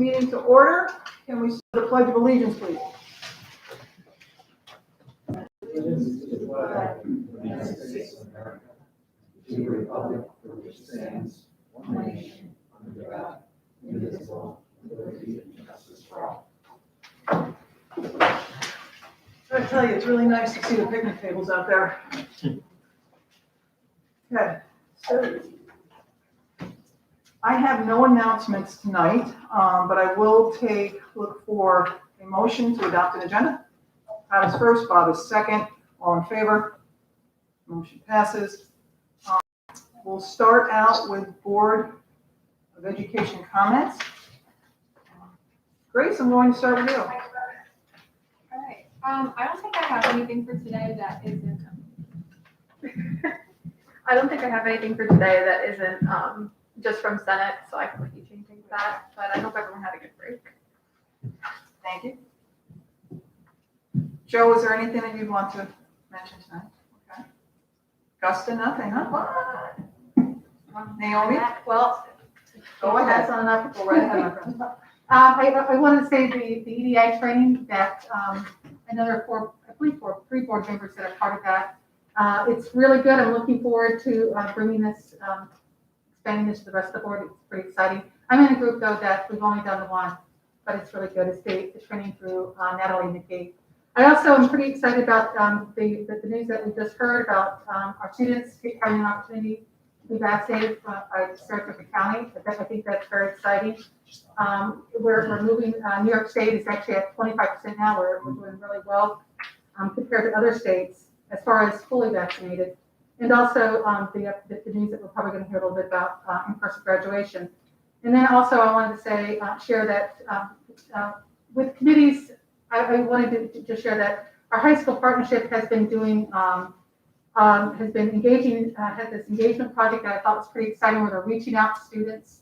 Meeting to order. Can we start the Pledge of Allegiance, please? Allegiance to the flag of the United States of America, to the republic for which it stands, one nation, under God, indivisible, with liberty and justice for all. I tell you, it's really nice to see the picnic tables out there. Okay, so I have no announcements tonight, but I will look for a motion to adopt an agenda. Pat is first, Bob is second. All in favor? Motion passes. We'll start out with Board of Education comments. Grace, I'm going to start with you. All right. I don't think I have anything for today that isn't. I don't think I have anything for today that isn't just from Senate, so I can let you change things that. But I hope everyone had a good break. Thank you. Joe, is there anything that you'd want to mention tonight? Okay. Gusta, nothing, huh? Naomi? Well, Go ahead. That's not enough. Go right ahead, my friend. I wanted to say the EDI training that another three board members that are part of that. It's really good. I'm looking forward to bringing this, expanding this to the rest of the board. It's pretty exciting. I'm in a group though that we've only done the one, but it's really good. It's the training through Natalie McKee. I also am pretty excited about the news that we just heard about our students having an opportunity to be vaccinated by Saratoga County. I think that's very exciting. We're moving, New York State is actually at 25% now. We're doing really well compared to other states as far as fully vaccinated. And also the news that we're probably going to hear a little bit about in-person graduation. And then also I wanted to say, share that with committees, I wanted to just share that our high school partnership has been doing, has been engaging, had this engagement project that I thought was pretty exciting where they're reaching out to students,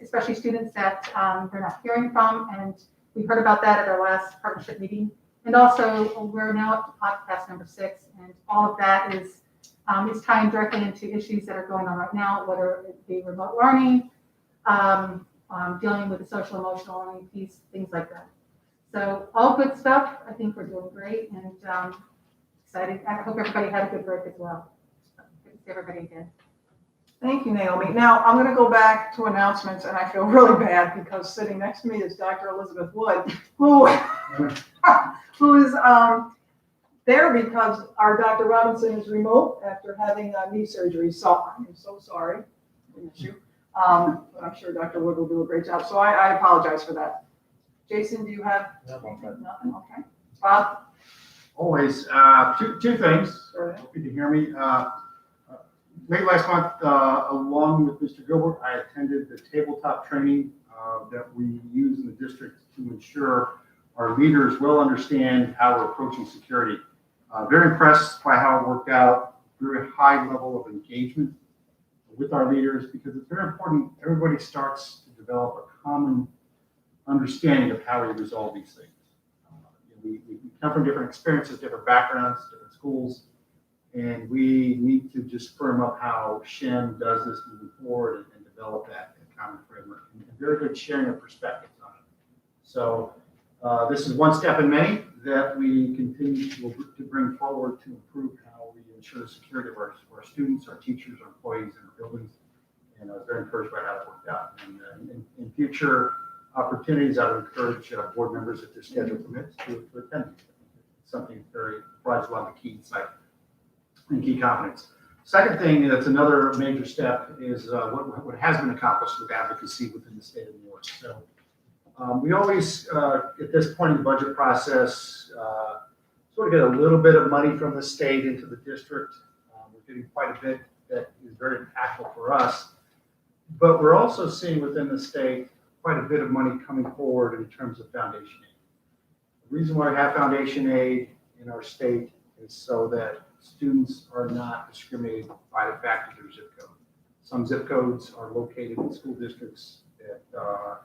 especially students that they're not hearing from. And we heard about that at our last partnership meeting. And also we're now up to podcast number 6, and all of that is tying directly into issues that are going on right now, whether it be remote learning, dealing with the social emotional learning piece, things like that. So all good stuff. I think we're doing great and excited. I hope everybody had a good break as well. Good to see everybody again. Thank you, Naomi. Now, I'm going to go back to announcements, and I feel really bad because sitting next to me is Dr. Elizabeth Wood, who is there because our Dr. Robinson is remote after having knee surgery. So I'm so sorry. I miss you. But I'm sure Dr. Wood will do a great job. So I apologize for that. Jason, do you have nothing? Okay. Bob? Always. Two things. Hope you can hear me. Late last month, along with Mr. Gilbert, I attended the tabletop training that we use in the district to ensure our leaders will understand how we're approaching security. Very impressed by how it worked out. Very high level of engagement with our leaders because it's very important. Everybody starts to develop a common understanding of how we resolve these things. We come from different experiences, different backgrounds, different schools, and we need to just firm up how Shen does this moving forward and develop that common framework and very good sharing of perspectives on it. So this is one step in many that we continue to bring forward to improve how we ensure the security of our students, our teachers, our employees, and our buildings. And I was very encouraged by how it worked out. And in future opportunities, I would encourage board members, if their schedule permits, to attend. It's something very provides a lot of key insight and key confidence. Second thing that's another major step is what has been accomplished with advocacy within the state of New York. So we always, at this point in the budget process, sort of get a little bit of money from the state into the district. We're getting quite a bit that is very impactful for us. But we're also seeing within the state quite a bit of money coming forward in terms of foundation aid. The reason why we have foundation aid in our state is so that students are not discriminated by the fact of their zip code. Some zip codes are located in school districts that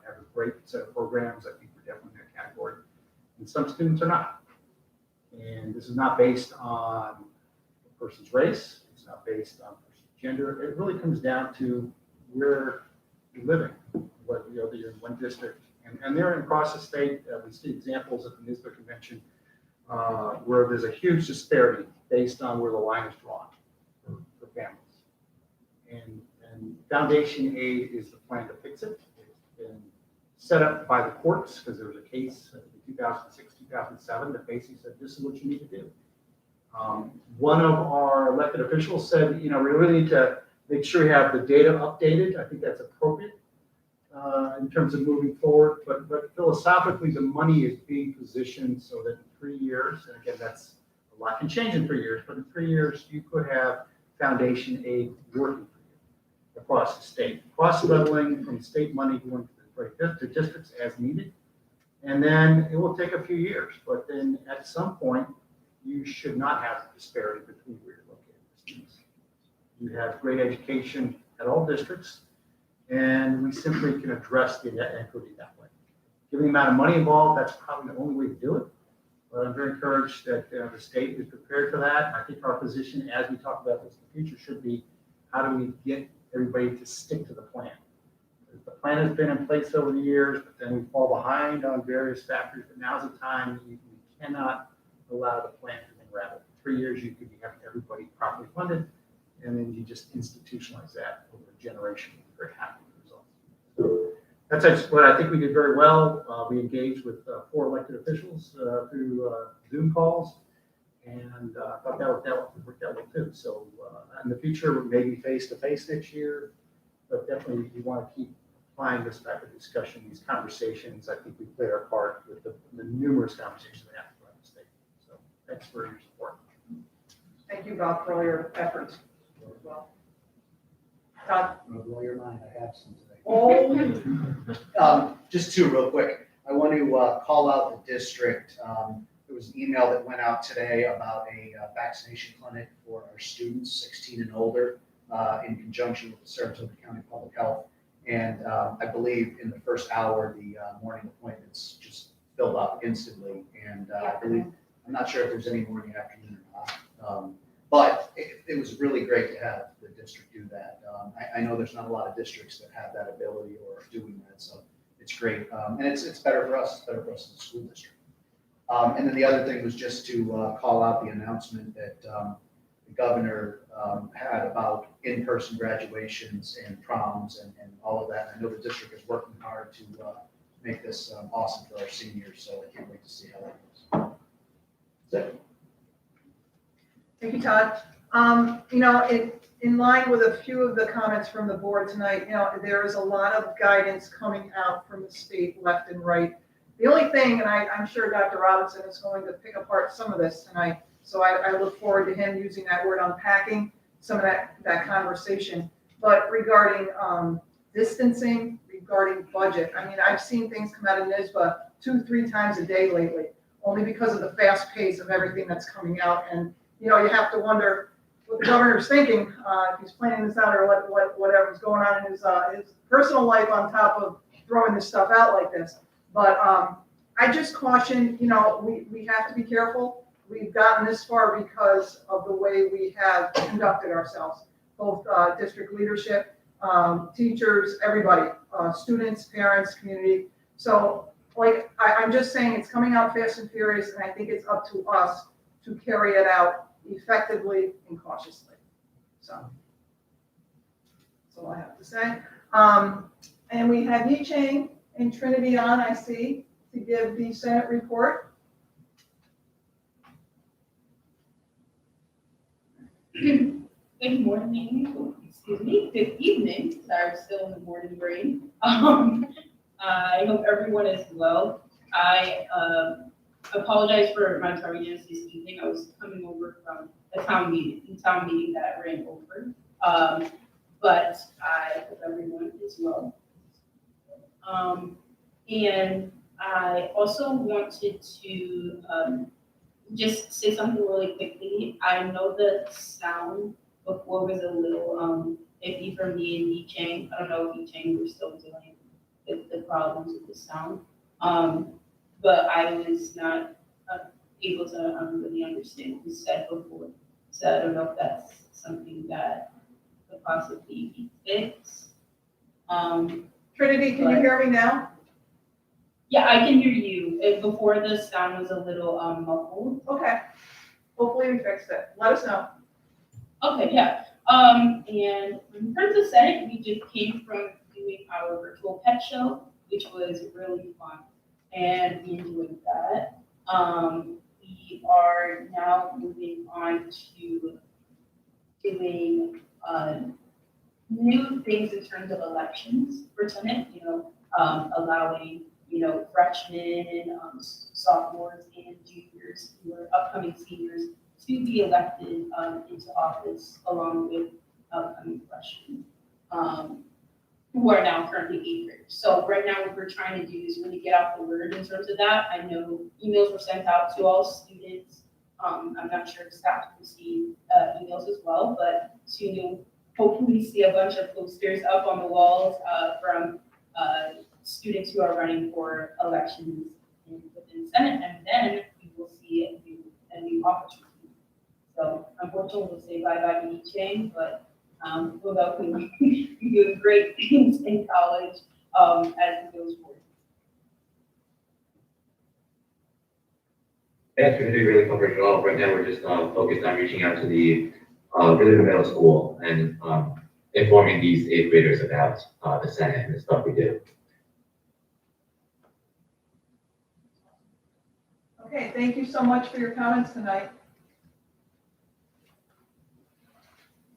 have a great set of programs. I think we're definitely in that category. And some students are not. And this is not based on a person's race. It's not based on person's gender. It really comes down to where you're living, what that you're in one district. And they're across the state. We see examples at the NISBA convention where there's a huge disparity based on where the line is drawn for families. And foundation aid is the plan to fix it. It's been set up by the courts because there was a case in 2006, 2007 that basically said, this is what you need to do. One of our elected officials said, we really need to make sure we have the data updated. I think that's appropriate in terms of moving forward. But philosophically, the money is being positioned so that in 3 years, and again, that's a lot can change in 3 years, but in 3 years, you could have foundation aid working for you across the state, cross-leveling from state money going to districts as needed. And then it will take a few years, but then at some point, you should not have a disparity between where you're located with students. You have great education at all districts, and we simply can address the equity that way. Given the amount of money involved, that's probably the only way to do it. But I'm very encouraged that the state is prepared for that. I think our position, as we talk about this in the future, should be how do we get everybody to stick to the plan? The plan has been in place over the years, but then we fall behind on various factors. But now's the time we cannot allow the plan to unravel. 3 years, you could have everybody properly funded, and then you just institutionalize that over a generation. We're very happy with the results. So that's what I think we did very well. We engaged with 4 elected officials through Zoom calls, and I thought that worked out well too. So in the future, maybe face-to-face next year, but definitely you want to keep applying this type of discussion, these conversations. I think we played our part with the numerous conversations we have throughout the state. So thanks for your support. Thank you, Bob, for all your efforts as well. Todd? I'm gonna blow your mind, I have some today. Oh, Just 2 real quick. I want to call out the district. There was an email that went out today about a vaccination clinic for our students 16 and older in conjunction with the Saratoga County Public Health. And I believe in the first hour, the morning appointments just filled up instantly. And I believe, I'm not sure if there's any more in the afternoon or not. But it was really great to have the district do that. I know there's not a lot of districts that have that ability or are doing that, so it's great. And it's better for us, it's better for us as a school district. And then the other thing was just to call out the announcement that the governor had about in-person graduations and proms and all of that. I know the district is working hard to make this awesome for our seniors, so I can't wait to see how that goes. That's it. thank you, Todd. In line with a few of the comments from the board tonight, there is a lot of guidance coming out from the state left and right. The only thing, and I'm sure Dr. Robinson is going to pick apart some of this tonight, so I look forward to him using that word unpacking some of that conversation. But regarding distancing, regarding budget, I've seen things come out of NISBA 2-3 times a day lately, only because of the fast pace of everything that's coming out. And, you have to wonder what the governor's thinking, if he's planning this out or whatever's going on in his personal life on top of throwing this stuff out like this. But I just caution, we have to be careful. We've gotten this far because of the way we have conducted ourselves, both district leadership, teachers, everybody, students, parents, community. So I'm just saying it's coming out fast and furious, and I think it's up to us to carry it out effectively and cautiously. So that's all I have to say. And we have Yi Chang and Trinity on, I see, to give the Senate report. Good morning, good evening, sorry, I'm still in the morning brain. I hope everyone is well. I apologize for my tardiness this evening. I was coming over from a town meeting that I ran over. But I hope everyone is well. And I also wanted to just say something really quickly. I know the sound before was a little iffy for me and Yi Chang. I don't know if Yi Chang were still dealing with the problems with the sound. But I was not able to really understand what was said before. So I don't know if that's something that could possibly be fixed. Trinity, can you hear me now? Yeah, I can hear you. Before the sound was a little muffled. Okay. Hopefully we fixed it. Let us know. Okay, yeah. And in terms of Senate, we just came from doing our virtual pet show, which was really fun, and we enjoyed that. We are now moving on to doing new things in terms of elections for Senate. Allowing freshmen, sophomores, and juniors who are upcoming seniors to be elected into office along with upcoming freshmen who are now currently 8th graders. So right now what we're trying to do is really get out the word in terms of that. I know emails were sent out to all students. I'm not sure if staff received emails as well, but to hopefully see a bunch of posters up on the walls from students who are running for elections within Senate, and then we will see a new opportunity. So unfortunately, we'll say bye-bye to Chang, but we'll welcome you. You're doing great things in college as it goes forward. Thanks for doing really covered it all. Right now, we're just focused on reaching out to the middle school and informing these 8th graders about the Senate and the stuff we do. Okay, thank you so much for your comments tonight.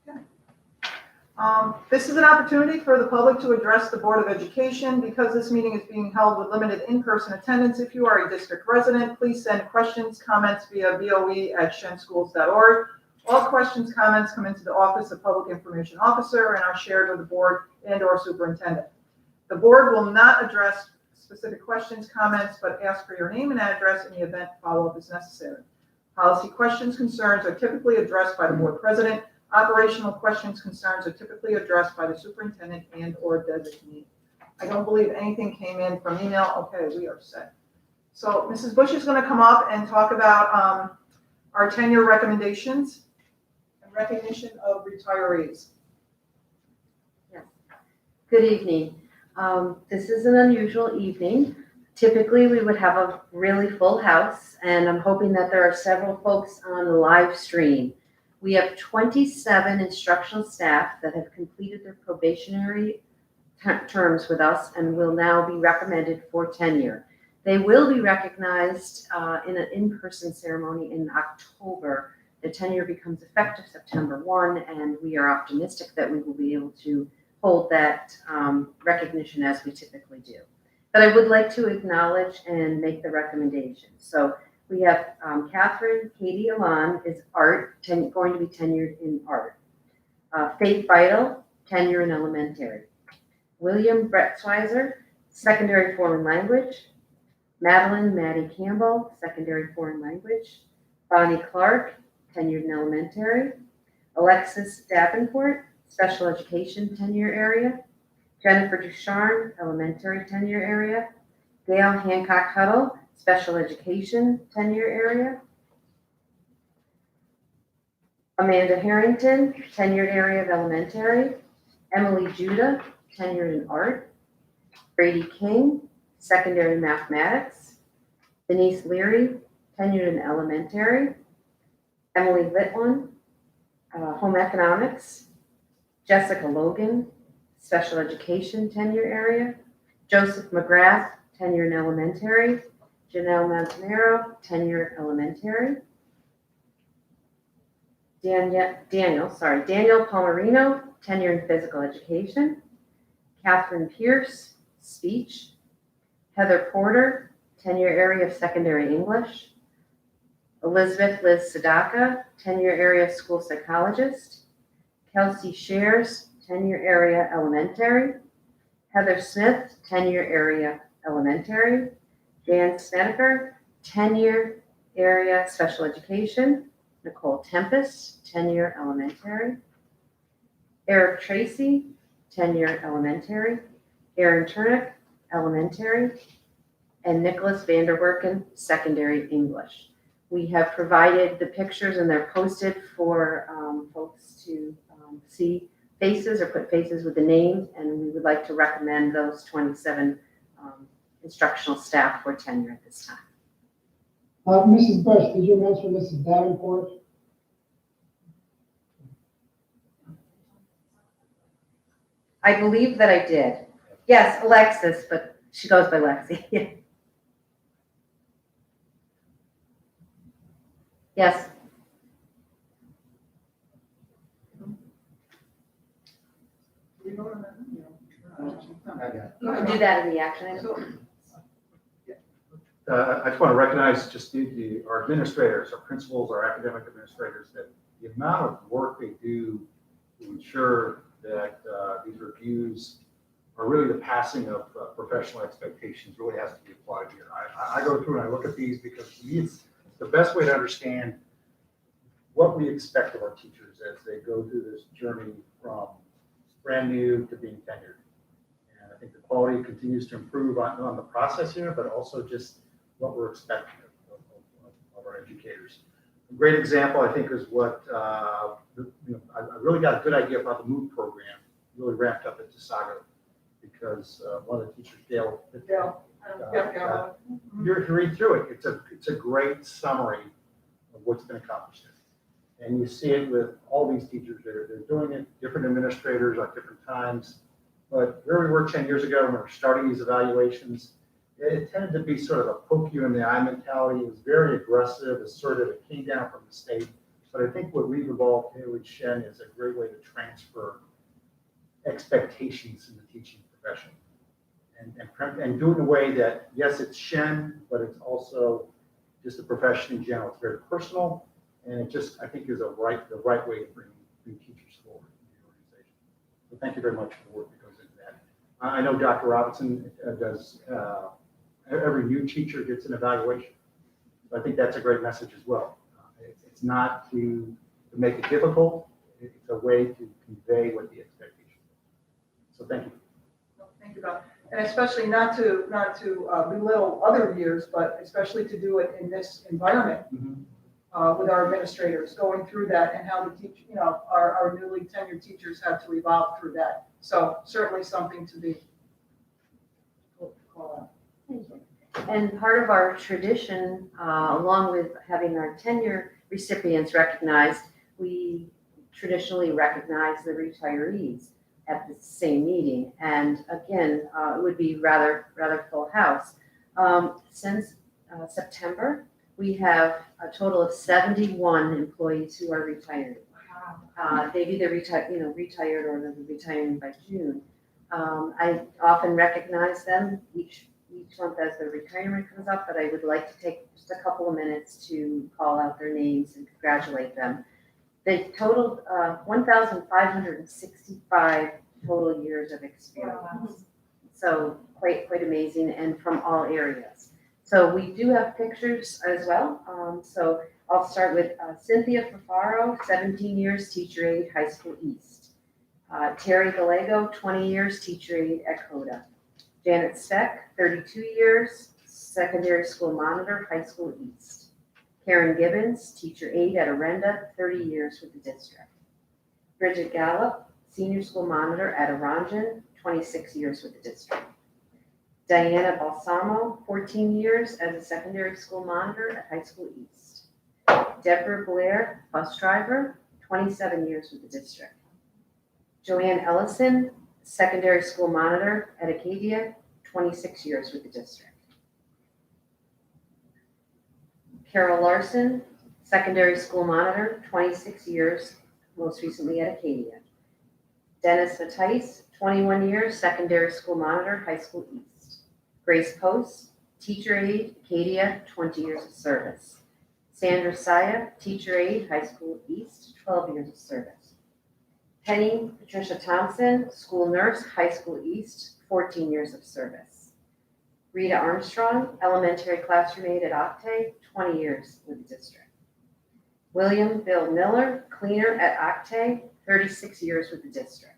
Okay. This is an opportunity for the public to address the Board of Education. Because this meeting is being held with limited in-person attendance, if you are a district resident, please send questions, comments via boe@shenschools.org. All questions, comments come into the Office of Public Information Officer and are shared with the board and/or superintendent. The board will not address specific questions, comments, but ask for your name and address in the event follow-up is necessary. Policy questions, concerns are typically addressed by the board president. Operational questions, concerns are typically addressed by the superintendent and/or designee. I don't believe anything came in from email. Okay, we are set. So Mrs. Bush is going to come up and talk about our tenure recommendations and recognition of retirees. Good evening. This is an unusual evening. Typically, we would have a really full house, and I'm hoping that there are several folks on the live stream. We have 27 instructional staff that have completed their probationary terms with us and will now be recommended for tenure. They will be recognized in an in-person ceremony in October. The tenure becomes effective September 1, and we are optimistic that we will be able to hold that recognition as we typically do. But I would like to acknowledge and make the recommendation. So we have Catherine Katie Alon is going to be tenured in art. Faith Vital, tenure in elementary. William Bretzweiser, secondary foreign language. Maddie Campbell, secondary foreign language. Bonnie Clark, tenured in elementary. Alexis Davenport, special education tenure area. Jennifer Ducharme, elementary tenure area. Gail Hancock Huddle, special education tenure area. Amanda Harrington, tenured area of elementary. Emily Judah, tenured in art. Brady King, secondary mathematics. Denise Leary, tenured in elementary. Emily Litwin, home economics. Jessica Logan, special education tenure area. Joseph McGrath, tenure in elementary. Janelle Manzanero, tenure elementary. Daniel Palmerino, tenure in physical education. Catherine Pierce, speech. Heather Porter, tenure area of secondary English. Elizabeth Liz Sadaka, tenure area of school psychologist. Kelsey Shares, tenure area elementary. Heather Smith, tenure area elementary. Dan Snedeker, tenure area special education. Nicole Tempest, tenure elementary. Eric Tracy, tenure elementary. Aaron Turnick, elementary. And Nicholas Vanderwerken, secondary English. We have provided the pictures and they're posted for folks to see faces or put faces with the names, and we would like to recommend those 27 instructional staff for tenure at this time. Mrs. Bush, did you mention Mrs. Davenport? I believe that I did. Yes, Alexis, but she goes by Lexi. Yes. We vote on that? You can do that in the action item. I just want to recognize just our administrators, our principals, our academic administrators, that the amount of work they do to ensure that these reviews are really the passing of professional expectations really has to be applied here. I go through and I look at these because to me it's the best way to understand what we expect of our teachers as they go through this journey from brand new to being tenured. And I think the quality continues to improve on the process here, but also just what we're expecting of our educators. A great example, I think, is what, I really got a good idea about the MOVE program, really ramped up at Tisago, because one of the teachers, Dale, you read through it. It's a great summary of what's been accomplished there. And you see it with all these teachers. They're doing it, different administrators at different times. But where we were 10 years ago when we were starting these evaluations, it tended to be sort of a poke you in the eye mentality. It was very aggressive, assertive. It came down from the state. But I think what we've evolved here with Shen is a great way to transfer expectations in the teaching profession. And do it in a way that, yes, it's Shen, but it's also just the profession in general. It's very personal, and it just, I think, is the right way to bring teachers forward in the organization. So thank you very much for the work that goes into that. I know Dr. Robinson does, every new teacher gets an evaluation. So I think that's a great message as well. It's not to make it difficult. It's a way to convey what the expectation is. So thank you. Thank you, Bob. And especially not to belittle other years, but especially to do it in this environment with our administrators going through that and how the teach, our newly tenured teachers had to evolve through that. So certainly something to be call out. Thank you. And part of our tradition, along with having our tenure recipients recognized, we traditionally recognize the retirees at the same meeting. And again, it would be rather full house. Since September, we have a total of 71 employees who are retired. They've either retired or they're retiring by June. I often recognize them each month as their retirement comes up, but I would like to take just a couple of minutes to call out their names and congratulate them. They totaled 1,565 total years of experience. Wow. So quite amazing, and from all areas. So we do have pictures as well. So I'll start with Cynthia Fafaro, 17 years, teacher aide, high school East. Terry Gallego, 20 years, teacher aide at CODA. Janet Speck, 32 years, secondary school monitor, high school East. Karen Gibbons, teacher aide at Arenda, 30 years with the district. Bridget Gallup, senior school monitor at Orangen, 26 years with the district. Diana Balsamo, 14 years as a secondary school monitor at high school East. Deborah Blair, bus driver, 27 years with the district. Joanne Ellison, secondary school monitor at Acadia, 26 years with the district. Carol Larson, secondary school monitor, 26 years, most recently at Acadia. Dennis Mattice, 21 years, secondary school monitor, high school East. Grace Post, teacher aide, Acadia, 20 years of service. Sandra Saya, teacher aide, high school East, 12 years of service. Penny Patricia Thompson, school nurse, high school East, 14 years of service. Rita Armstrong, elementary classroom aide at Octay, 20 years with the district. William Bill Miller, cleaner at Octay, 36 years with the district.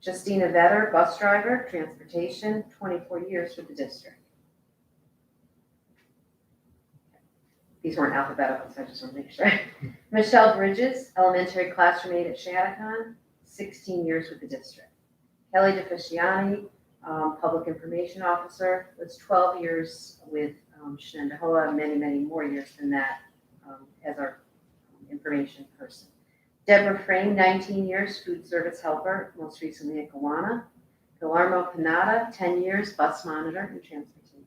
Justina Vetter, bus driver, transportation, 24 years with the district. These weren't alphabetical, so I just want to make sure. Michelle Bridges, elementary classroom aide at Shattuckon, 16 years with the district. Kelly DeFisciani, Public Information Officer, was 12 years with Shenendehowa, many more years than that as our information person. Deborah Frame, 19 years, food service helper, most recently at Gowanna. Guillermo Panada, 10 years, bus monitor and transportation.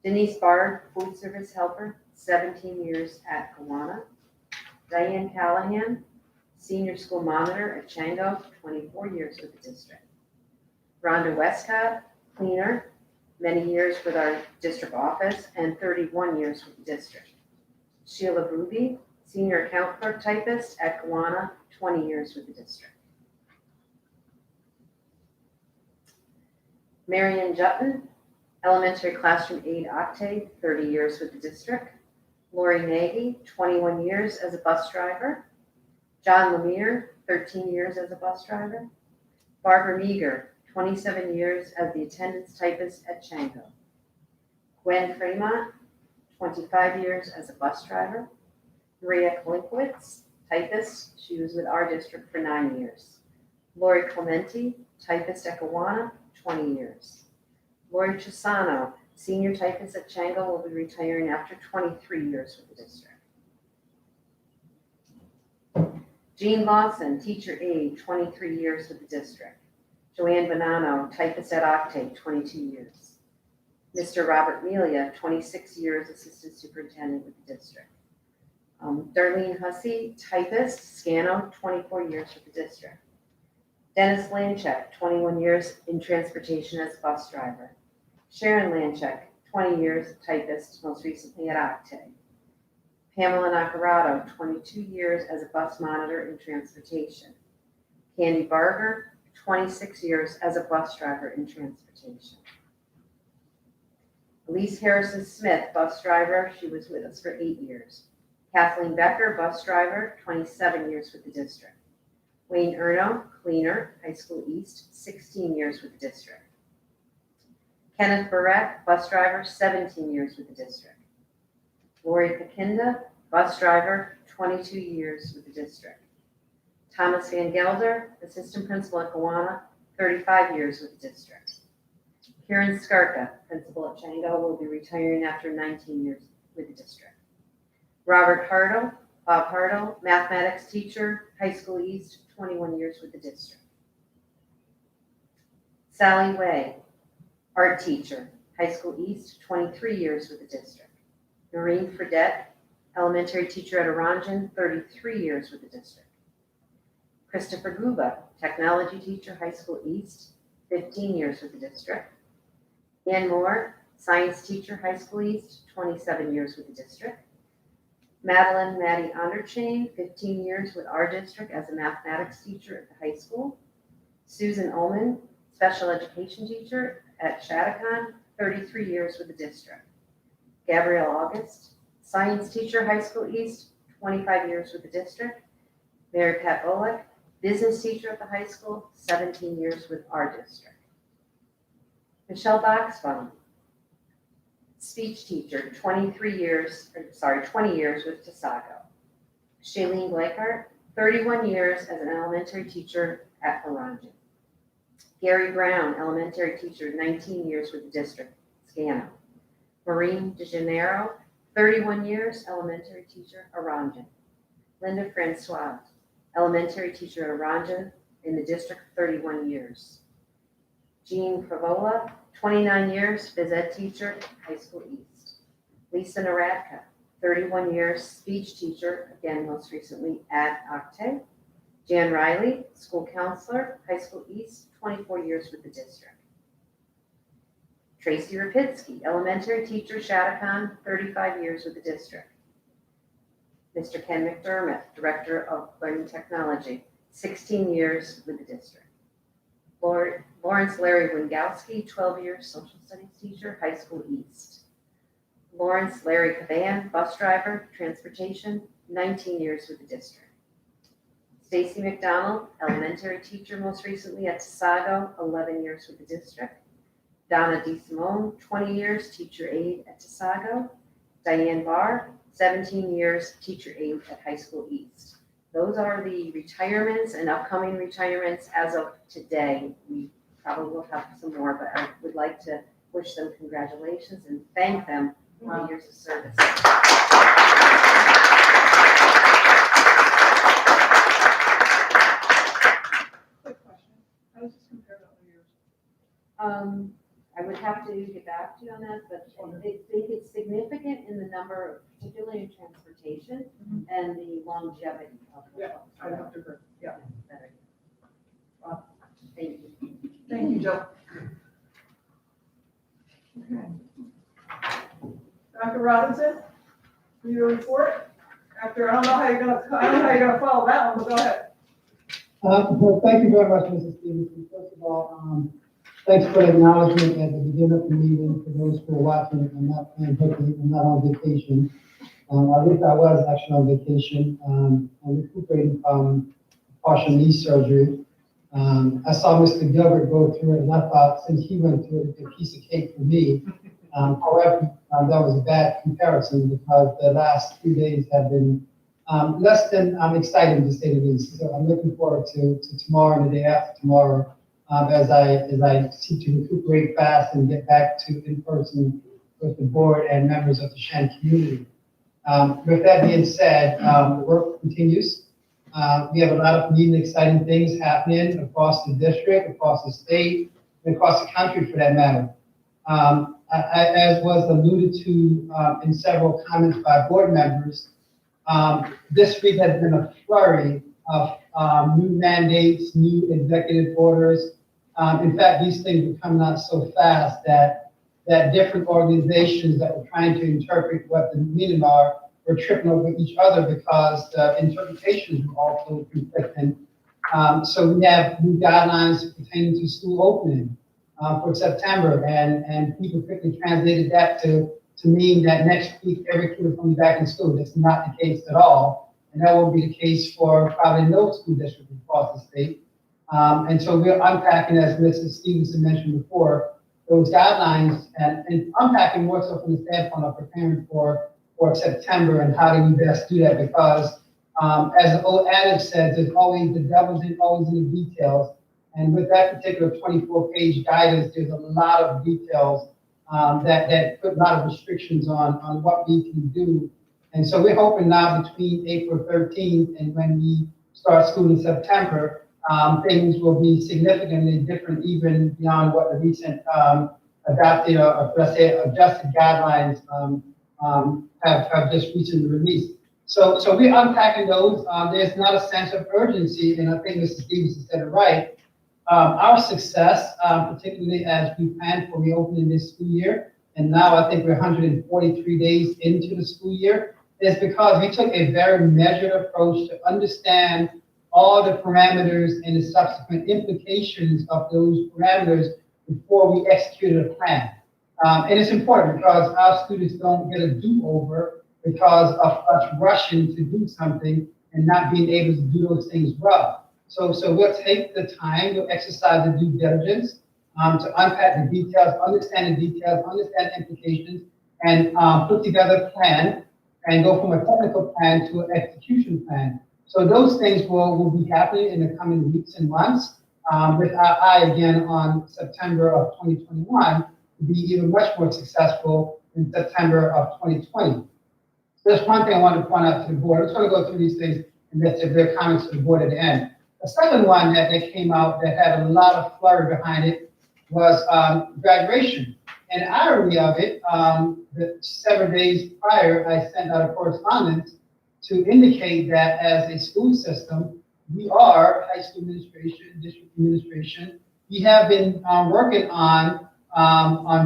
Denise Bard, food service helper, 17 years at Gowanna. Diane Callahan, senior school monitor at Chango, 24 years with the district. Rhonda Westcott, cleaner, many years with our district office and 31 years with the district. Sheila Booby, senior account clerk typist at Gowanna, 20 years with the district. Marion Jutton, elementary classroom aide Octave, 30 years with the district. Lori Nagy, 21 years as a bus driver. John Lemire, 13 years as a bus driver. Barbara Meager, 27 years as the attendance typist at Chango. Gwen Fremont, 25 years as a bus driver. Maria Kolinkowitz, typist, she was with our district for 9 years. Lori Clementi, typist at Gowanna, 20 years. Lori Chisano, senior typist at Chango, will be retiring after 23 years with the district. Jean Lawson, teacher aide, 23 years with the district. Joanne Bonanno, typist at Octave, 22 years. Mr. Robert Melia, 26 years, assistant superintendent with the district. Darlene Hussey, typist, Scano, 24 years with the district. Dennis Lanchek, 21 years in transportation as a bus driver. Sharon Lanchek, 20 years typist, most recently at Octave. Pamela Nacarado, 22 years as a bus monitor in transportation. Candy Barger, 26 years as a bus driver in transportation. Elise Harrison Smith, bus driver, she was with us for 8 years. Kathleen Becker, bus driver, 27 years with the district. Wayne Erno, cleaner, High School East, 16 years with the district. Kenneth Barrett, bus driver, 17 years with the district. Lori Pakinda, bus driver, 22 years with the district. Thomas Van Gelder, assistant principal at Gowanna, 35 years with the district. Kieran Skarka, principal at Chango, will be retiring after 19 years with the district. Robert Hartle, Bob Hartle, mathematics teacher, High School East, 21 years with the district. Sally Way, art teacher, High School East, 23 years with the district. Noreen Fredette, elementary teacher at Orangen, 33 years with the district. Christopher Guba, technology teacher, High School East, 15 years with the district. Ann Moore, science teacher, High School East, 27 years with the district. Madeline Maddie Onderchain, 15 years with our district as a mathematics teacher at the high school. Susan Ullman, special education teacher at Chattacon, 33 years with the district. Gabrielle August, science teacher, High School East, 25 years with the district. Mary Pat Olick, business teacher at the high school, 17 years with our district. Michelle Boxbaum, speech teacher, 20 years with Tasago. Shailene Blackart, 31 years as an elementary teacher at Orangen. Gary Brown, elementary teacher, 19 years with the district, Scano. Maureen DeGenero, 31 years, elementary teacher, Orangen. Linda Francois, elementary teacher at Orangen, in the district, 31 years. Jean Pravola, 29 years, phys ed teacher, High School East. Lisa Naradka, 31 years, speech teacher, again, most recently at Octave. Jan Riley, school counselor, High School East, 24 years with the district. Tracy Rapitsky, elementary teacher, Chattacon, 35 years with the district. Mr. Ken McDermott, director of learning technology, 16 years with the district. Lawrence Larry Wingowski, 12 years, social studies teacher, High School East. Lawrence Larry Caban, bus driver, transportation, 19 years with the district. Stacy McDonald, elementary teacher, most recently at Tasago, 11 years with the district. Donna DeSimone, 20 years, teacher aide at Tasago. Diane Barr, 17 years, teacher aide at High School East. those are the retirements and upcoming retirements as of today. We probably will have some more, but I would like to wish them congratulations and thank them for the years of service. Quick question. How does this compare to other years? I would have to get back to you on that, but I think it's significant in the number, particularly in transportation and the longevity of the Yeah, folks. I'd have to agree. Yeah. Better. Wow. Thank you. Thank you, Joe. Okay. Dr. Robinson, your report? After, I don't know how you're gonna follow that one, but go ahead. Well, thank you very much, Mrs. Stevenson. First of all, thanks for the acknowledgement at the beginning of the meeting for those who are watching and not playing hooky and not on vacation. I wish I was actually on vacation. I'm recuperating from partial knee surgery. I saw Mr. Gilbert go through it, and I thought since he went through it, it's a piece of cake for me. However, that was a bad comparison because the last 3 days have been less than exciting to say the least. So I'm looking forward to tomorrow and the day after tomorrow as I seek to recuperate fast and get back to in person with the board and members of the Shen community. With that being said, the work continues. We have a lot of neat and exciting things happening across the district, across the state, and across the country for that matter. As was alluded to in several comments by board members, this week has been a flurry of new mandates, new executive orders. In fact, these things were coming out so fast that different organizations that were trying to interpret what the meaning are were tripping over each other because the interpretations were also conflicting. So we have new guidelines pertaining to school opening for September, and people quickly translated that to mean that next week every kid is going to be back in school. That's not the case at all, and that won't be the case for probably no school district across the state. And so we're unpacking, as Mrs. Stevenson mentioned before, those guidelines and unpacking more so from the standpoint of preparing for September and how do we best do that, because as the old adage says, there's always the devil's always in the details. And with that particular 24-page guidance, there's a lot of details that put a lot of restrictions on what we can do. And so we're hoping now between April 13th and when we start school in September, things will be significantly different even beyond what the recent adopted or let's say adjusted guidelines have just recently released. So we're unpacking those. There's not a sense of urgency, and I think Mr. Stevenson said it right. Our success, particularly as we plan for reopening this school year, and now I think we're 143 days into the school year, is because we took a very measured approach to understand all the parameters and the subsequent implications of those parameters before we executed a plan. And it's important because our students don't get a do-over because of us rushing to do something and not being able to do those things well. So we'll take the time, we'll exercise the due diligence to unpack the details, understand the implications, and put together a plan and go from a technical plan to an execution plan. So those things will be happening in the coming weeks and months with our eye again on September of 2021 to be even much more successful in September of 2020. There's one thing I want to point out to the board. I'm just going to go through these things and let their comments to the board at the end. The second one that came out that had a lot of flurry behind it was graduation. And the irony of it, the 7 days prior, I sent out a correspondence to indicate that as a school system, we are, high school administration, district administration, we have been working on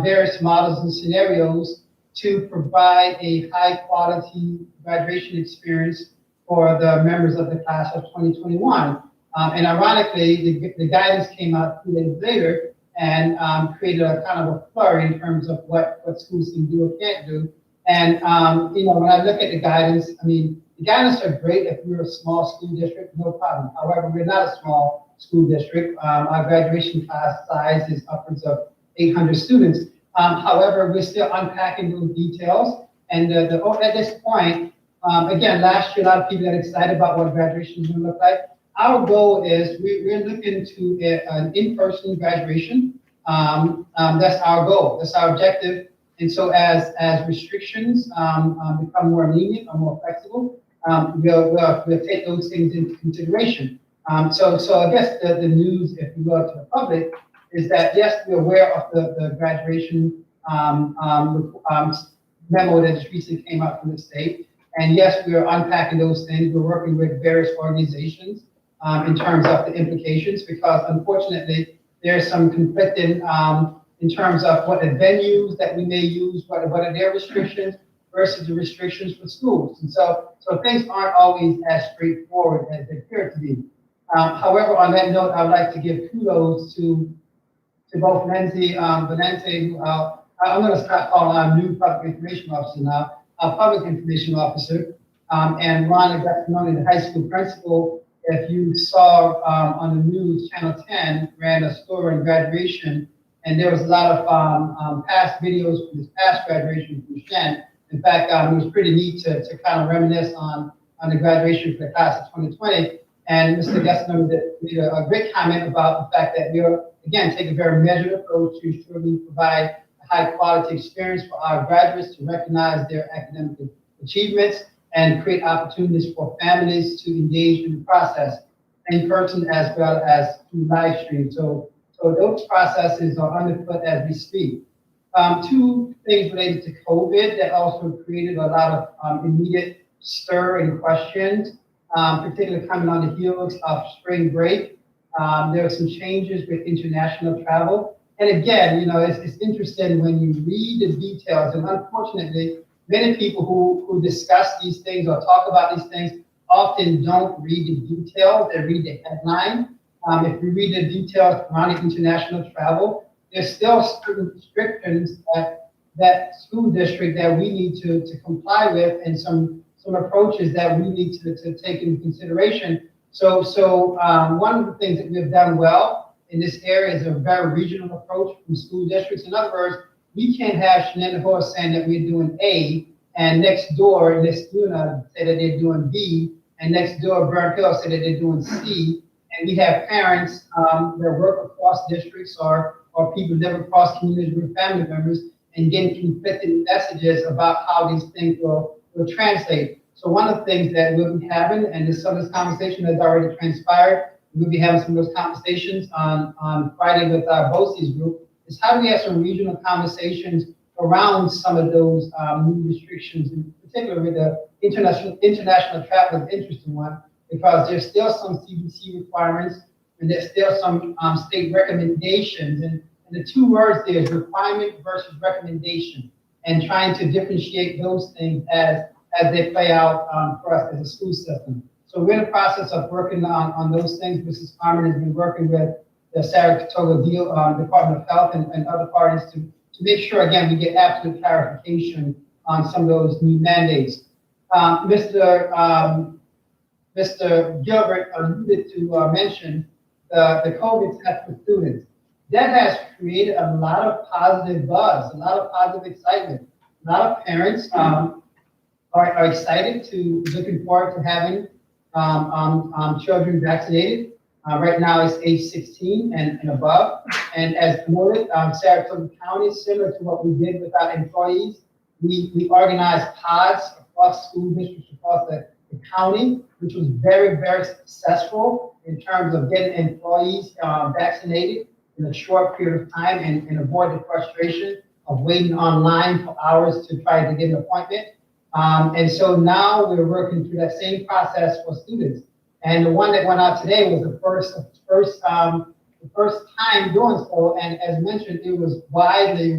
various models and scenarios to provide a high quality graduation experience for the members of the class of 2021. And ironically, the guidance came out 2 days later and created a kind of a flurry in terms of what schools can do or can't do. And, when I look at the guidance, I mean, the guidance are great if we're a small school district, no problem. However, we're not a small school district. Our graduation class size is upwards of 800 students. However, we're still unpacking those details. And at this point, Again, last year, a lot of people got excited about what graduation is gonna look like. Our goal is we're looking to an in-person graduation. That's our goal, that's our objective. And so as restrictions become more lenient or more flexible, we'll take those things into consideration. So I guess the news, if you will, to the public is that, yes, we're aware of the graduation memo that just recently came out from the state. And yes, we are unpacking those things. We're working with various organizations in terms of the implications, because unfortunately, there's some conflicting in terms of what the venues that we may use, what are their restrictions versus the restrictions for schools. And so things aren't always as straightforward as they appear to be. However, on that note, I would like to give kudos to both Nancy Valente, who I'm going to start calling our new public information officer now, our public information officer, and Ron Gatsmoney, the high school principal. If you saw on the news, Channel 10 ran a story on graduation, and there was a lot of past videos from this past graduation from Shen. In fact, it was pretty neat to kind of reminisce on the graduation for the class of 2020. And Mr. Gatsmoney made a great comment about the fact that we are, again, take a very measured approach to ensure we provide a high quality experience for our graduates to recognize their academic achievements and create opportunities for families to engage in the process in person as well as through live stream. So those processes are underfoot as we speak. Two things related to COVID that also created a lot of immediate stir and questions, particularly coming on the heels of spring break. There are some changes with international travel. And again, you know, it's interesting when you read the details, and unfortunately, many people who discuss these things or talk about these things often don't read the details, they read the headline. If you read the details around international travel, there's still certain restrictions that school district that we need to comply with, and some approaches that we need to take into consideration. So one of the things that we've done well in this area is a very regional approach from school districts. In other words, we can't have Shenendehowa saying that we're doing A, and next door, Niskuna say that they're doing B, and next door, Burnt Hill say that they're doing C. And we have parents that work across districts or people live across communities with family members and getting conflicting messages about how these things will translate. So one of the things that we'll be having, and some of this conversation has already transpired, we'll be having some of those conversations on Friday with our BOCES group, is how do we have some regional conversations around some of those new restrictions, in particular with the international travel is an interesting one, because there's still some CDC requirements and there's still some state recommendations. And the two words there is requirement versus recommendation, and trying to differentiate those things as they play out for us as a school system. So we're in the process of working on those things. Mrs. Carmen has been working with the Saratoga Department of Health and other parties to make sure, again, we get absolute clarification on some of those new mandates. Mr. Gilbert alluded to mention the COVID test for students. That has created a lot of positive buzz, a lot of positive excitement. A lot of parents are excited looking forward to having children vaccinated. Right now it's age 16 and above. And as noted, Saratoga County, similar to what we did with our employees, we organized pods across school districts across the county, which was very, very successful in terms of getting employees vaccinated in a short period of time and avoid the frustration of waiting online for hours to try to get an appointment. And so now we're working through that same process for students. And the one that went out today was the first time doing so. And as mentioned, it was widely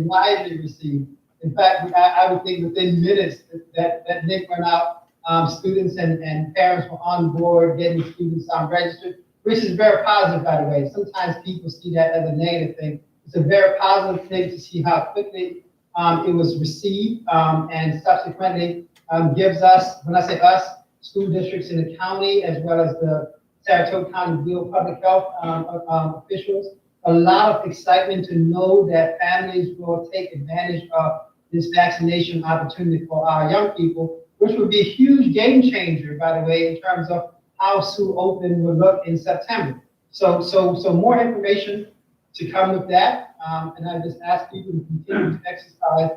received. In fact, I would think within minutes that link went out. Students and parents were on board getting students registered, which is very positive, by the way. Sometimes people see that as a negative thing. It's a very positive thing to see how quickly it was received, and subsequently gives us, when I say us, school districts in the county, as well as the Saratoga County Bureau of Public Health officials, a lot of excitement to know that families will take advantage of this vaccination opportunity for our young people, which would be a huge game changer, by the way, in terms of how Sioux Open will look in September. So more information to come with that. And I just ask people to continue to exercise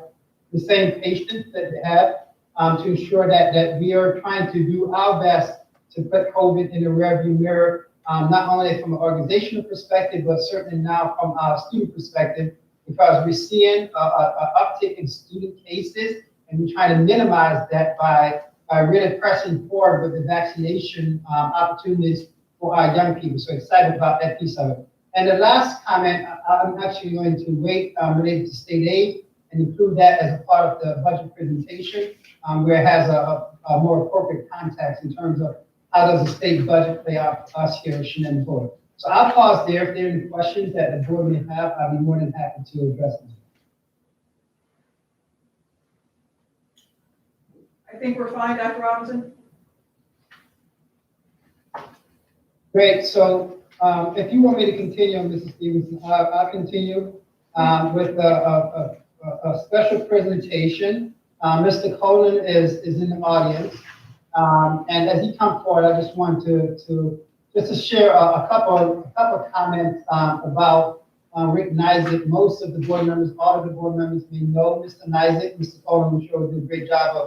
the same patience that they have to ensure that we are trying to do our best to put COVID in the rearview mirror, not only from an organizational perspective, but certainly now from our student perspective, because we're seeing an uptick in student cases, and we're trying to minimize that by really pressing forward with the vaccination opportunities for our young people. So excited about that piece of it. And the last comment, I'm actually going to wait related to state aid and include that as a part of the budget presentation, where it has a more appropriate context in terms of how does the state budget play out for us here at Shenendehowa. So I'll pause there. If there are any questions that the board may have, I'll be more than happy to address them. I think we're fine, Dr. Robinson? Great, so if you want me to continue, Mrs. Stevenson, I'll continue with a special presentation. Mr. Colin is in the audience. And as he comes forward, I just want to share a couple of comments about Rick Nizick. Most of the board members, all of the board members may know Mr. Nizick. Mr. Colin, I'm sure, will do a great job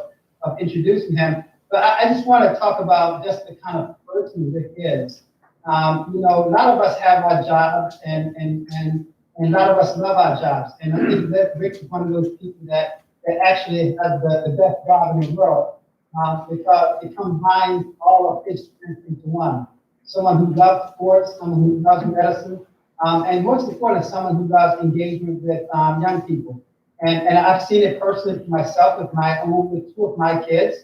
of introducing him. But I just want to talk about just the kind of person Rick is. You know, a lot of us have our jobs, and a lot of us love our jobs. And I think that Rick is one of those people that actually has the best job in the world, because it combines all of his strengths into one. Someone who loves sports, someone who loves medicine, and most importantly, someone who loves engagement with young people. And I've seen it personally for myself with two of my kids,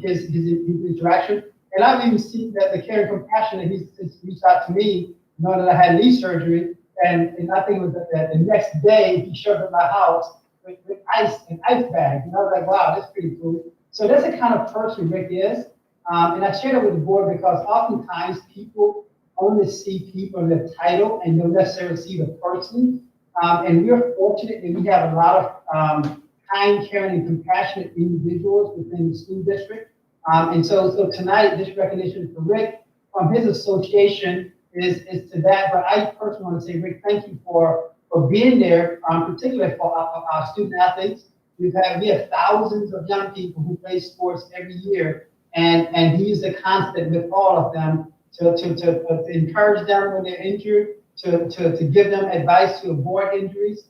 his interaction. And I've even seen that the care and compassion that he's reached out to me, knowing that I had knee surgery. And I think it was that the next day he showed up at my house with ice and ice bags. And I was like, wow, that's pretty cool. So that's the kind of person Rick is. And I share that with the board because oftentimes people only see people in the title and don't necessarily see the person. And we're fortunate that we have a lot of kind, caring, and compassionate individuals within the school district. And so tonight, this recognition for Rick from his association is to that. But I personally want to say, Rick, thank you for being there, particularly for our student athletes. We have thousands of young people who play sports every year, and he is a constant with all of them to encourage them when they're injured, to give them advice to avoid injuries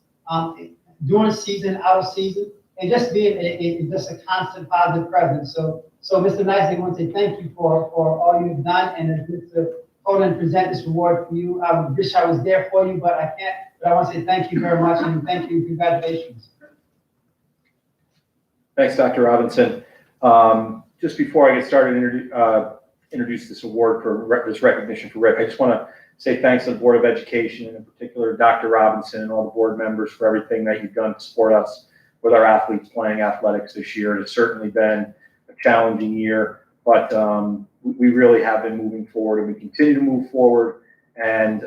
during season, out of season, and just being just a constant positive presence. So Mr. Nizick, I want to say thank you for all you've done, and as Mr. Colin present this award for you. I wish I was there for you, but I can't. But I want to say thank you very much, and thank you, congratulations. Thanks, Dr. Robinson. Just before I get started, introduce this award for this recognition for Rick, I just want to say thanks to the Board of Education, and in particular, Dr. Robinson and all the board members for everything that you've done to support us with our athletes playing athletics this year. It's certainly been a challenging year, but we really have been moving forward, and we continue to move forward, and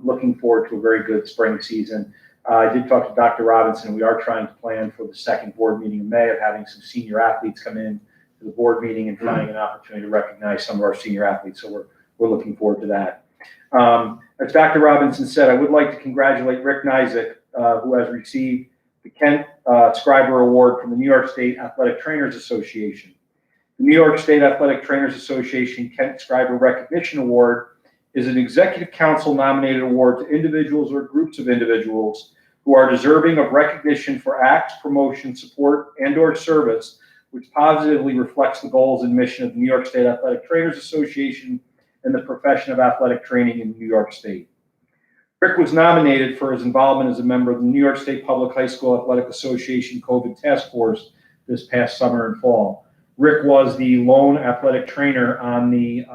looking forward to a very good spring season. I did talk to Dr. Robinson. We are trying to plan for the second board meeting in May of having some senior athletes come in to the board meeting and finding an opportunity to recognize some of our senior athletes. So we're looking forward to that. As Dr. Robinson said, I would like to congratulate Rick Nizick, who has received the Kent Scriber Award from the New York State Athletic Trainers Association. The New York State Athletic Trainers Association Kent Scriber Recognition Award is an executive council nominated award to individuals or groups of individuals who are deserving of recognition for acts, promotion, support, and/or service which positively reflects the goals and mission of the New York State Athletic Trainers Association and the profession of athletic training in New York State. Rick was nominated for his involvement as a member of the New York State Public High School Athletic Association COVID Task Force this past summer and fall. Rick was the lone athletic trainer on the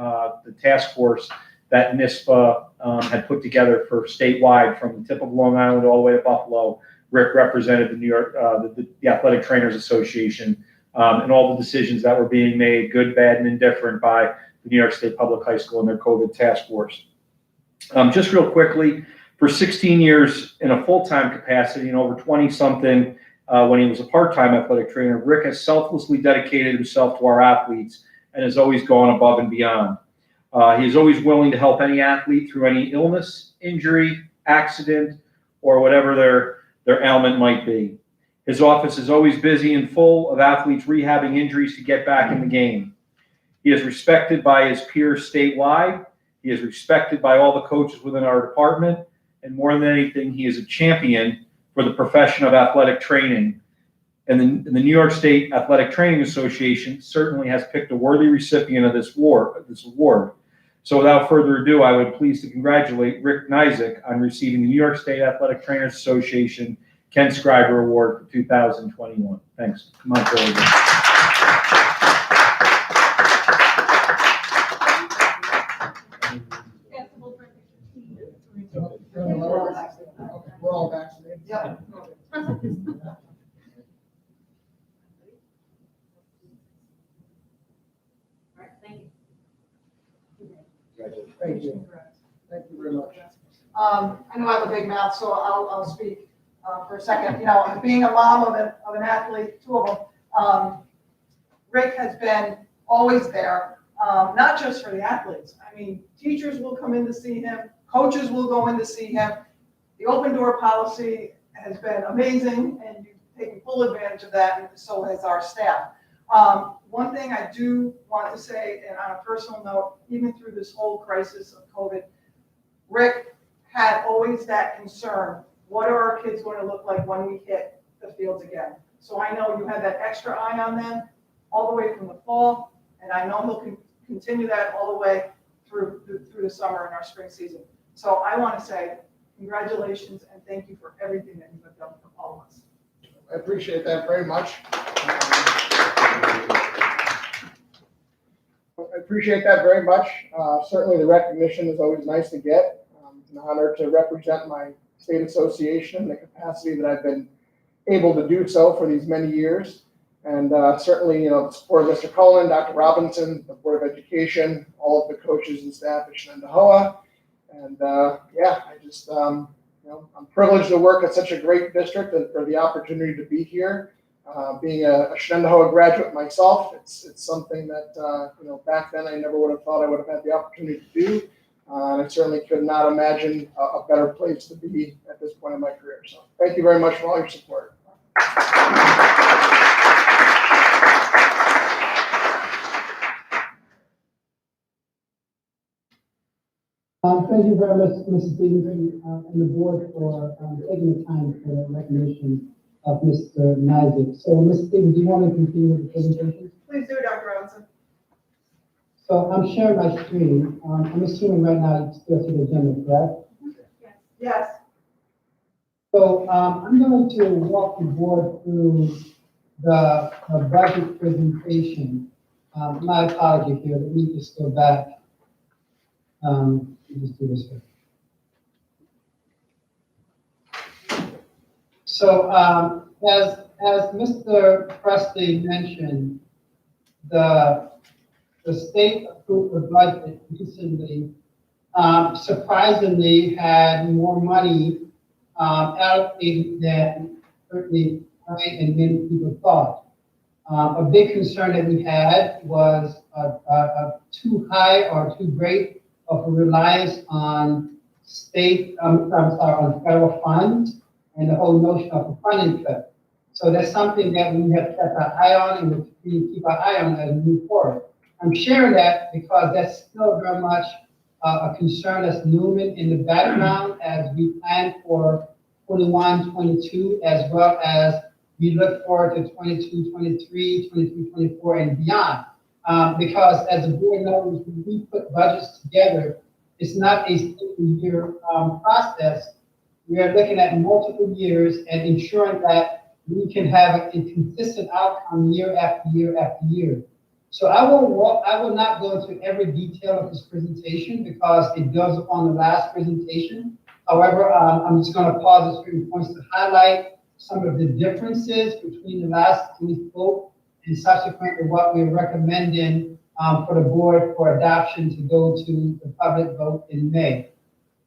task force that NISPA had put together for statewide from the tip of Long Island all the way to Buffalo. Rick represented the New York, the Athletic Trainers Association, and all the decisions that were being made, good, bad, and indifferent, by the New York State Public High School and their COVID task force. Just real quickly, for 16 years in a full-time capacity and over 20-something when he was a part-time athletic trainer, Rick has selflessly dedicated himself to our athletes and has always gone above and beyond. He is always willing to help any athlete through any illness, injury, accident, or whatever their ailment might be. His office is always busy and full of athletes rehabbing injuries to get back in the game. He is respected by his peers statewide. He is respected by all the coaches within our department. And more than anything, he is a champion for the profession of athletic training. And the New York State Athletic Training Association certainly has picked a worthy recipient of this award. So without further ado, I would please to congratulate Rick Nizick on receiving the New York State Athletic Trainers Association Ken Scriber Award for 2021. Thanks. Come on forward. We're all vaccinated. Yeah. Thank you. Thank you very much. I know I have a big mouth, so I'll speak for a second. You know, being a mom of an athlete, two of them, Rick has been always there, not just for the athletes. I mean, teachers will come in to see him, coaches will go in to see him. The open door policy has been amazing, and you've taken full advantage of that, and so has our staff. One thing I do want to say, and on a personal note, even through this whole crisis of COVID, Rick had always that concern. What are our kids going to look like when we hit the fields again? So I know you had that extra eye on them all the way from the fall, and I know he'll continue that all the way through the summer and our spring season. So I want to say congratulations and thank you for everything that you have done for all of us. I appreciate that very much. I appreciate that very much. Certainly the recognition is always nice to get. It's an honor to represent my state association in the capacity that I've been able to do so for these many years. And certainly, the support of Mr. Cullen, Dr. Robinson, the Board of Education, all of the coaches and staff at Shenendehowa. And I just, I'm privileged to work at such a great district and for the opportunity to be here. Being a Shenendehowa graduate myself, it's something that, back then I never would have thought I would have had the opportunity to do. And I certainly could not imagine a better place to be at this point in my career. So thank you very much for all your support. Thank you very much, Mrs. Stevenson, and the board for taking the time for the recognition of Mr. Nizick. So, Mrs. Stevens, do you want to continue with the presentation? Please do, Dr. Robinson. So I'm sharing my screen. I'm assuming right now you still see the agenda, correct? Yes. So I'm going to walk the board through the budget presentation. My apology here. Let me just go back. Let me just do this here. So as Mr. Presley mentioned, the state approved the budget recently, surprisingly had more money allocated than certainly I and many people thought. A big concern that we had was too high or too great of a reliance on on federal funds and the whole notion of a funding cut. So that's something that we have kept our eye on and we'll continue to keep our eye on as we move forward. I'm sharing that because that's still very much a concern that's looming in the background as we plan for 21, 22, as well as we look forward to 22, 23, 23, 24, and beyond. Because as the board knows, when we put budgets together, it's not a single year process. We are looking at multiple years and ensuring that we can have a consistent outcome year after year after year. So I will not go into every detail of this presentation because it builds upon the last presentation. However, I'm just going to pause at certain points to highlight some of the differences between the last we spoke and subsequently what we're recommending for the board for adoption to go to the public vote in May.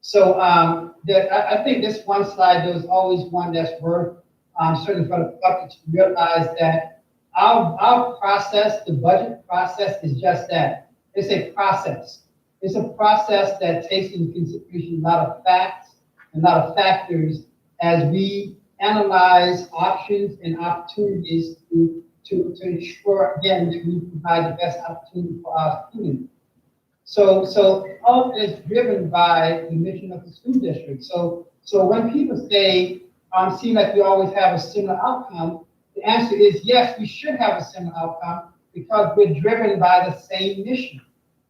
So I think this one slide, there's always one that's worth certainly for the public to realize that our process, the budget process is just that. It's a process. It's a process that takes into consideration a lot of facts, a lot of factors as we analyze options and opportunities to ensure, again, that we provide the best opportunity for our students. So all is driven by the mission of the school district. So when people say, seem like we always have a similar outcome, the answer is yes, we should have a similar outcome because we're driven by the same mission.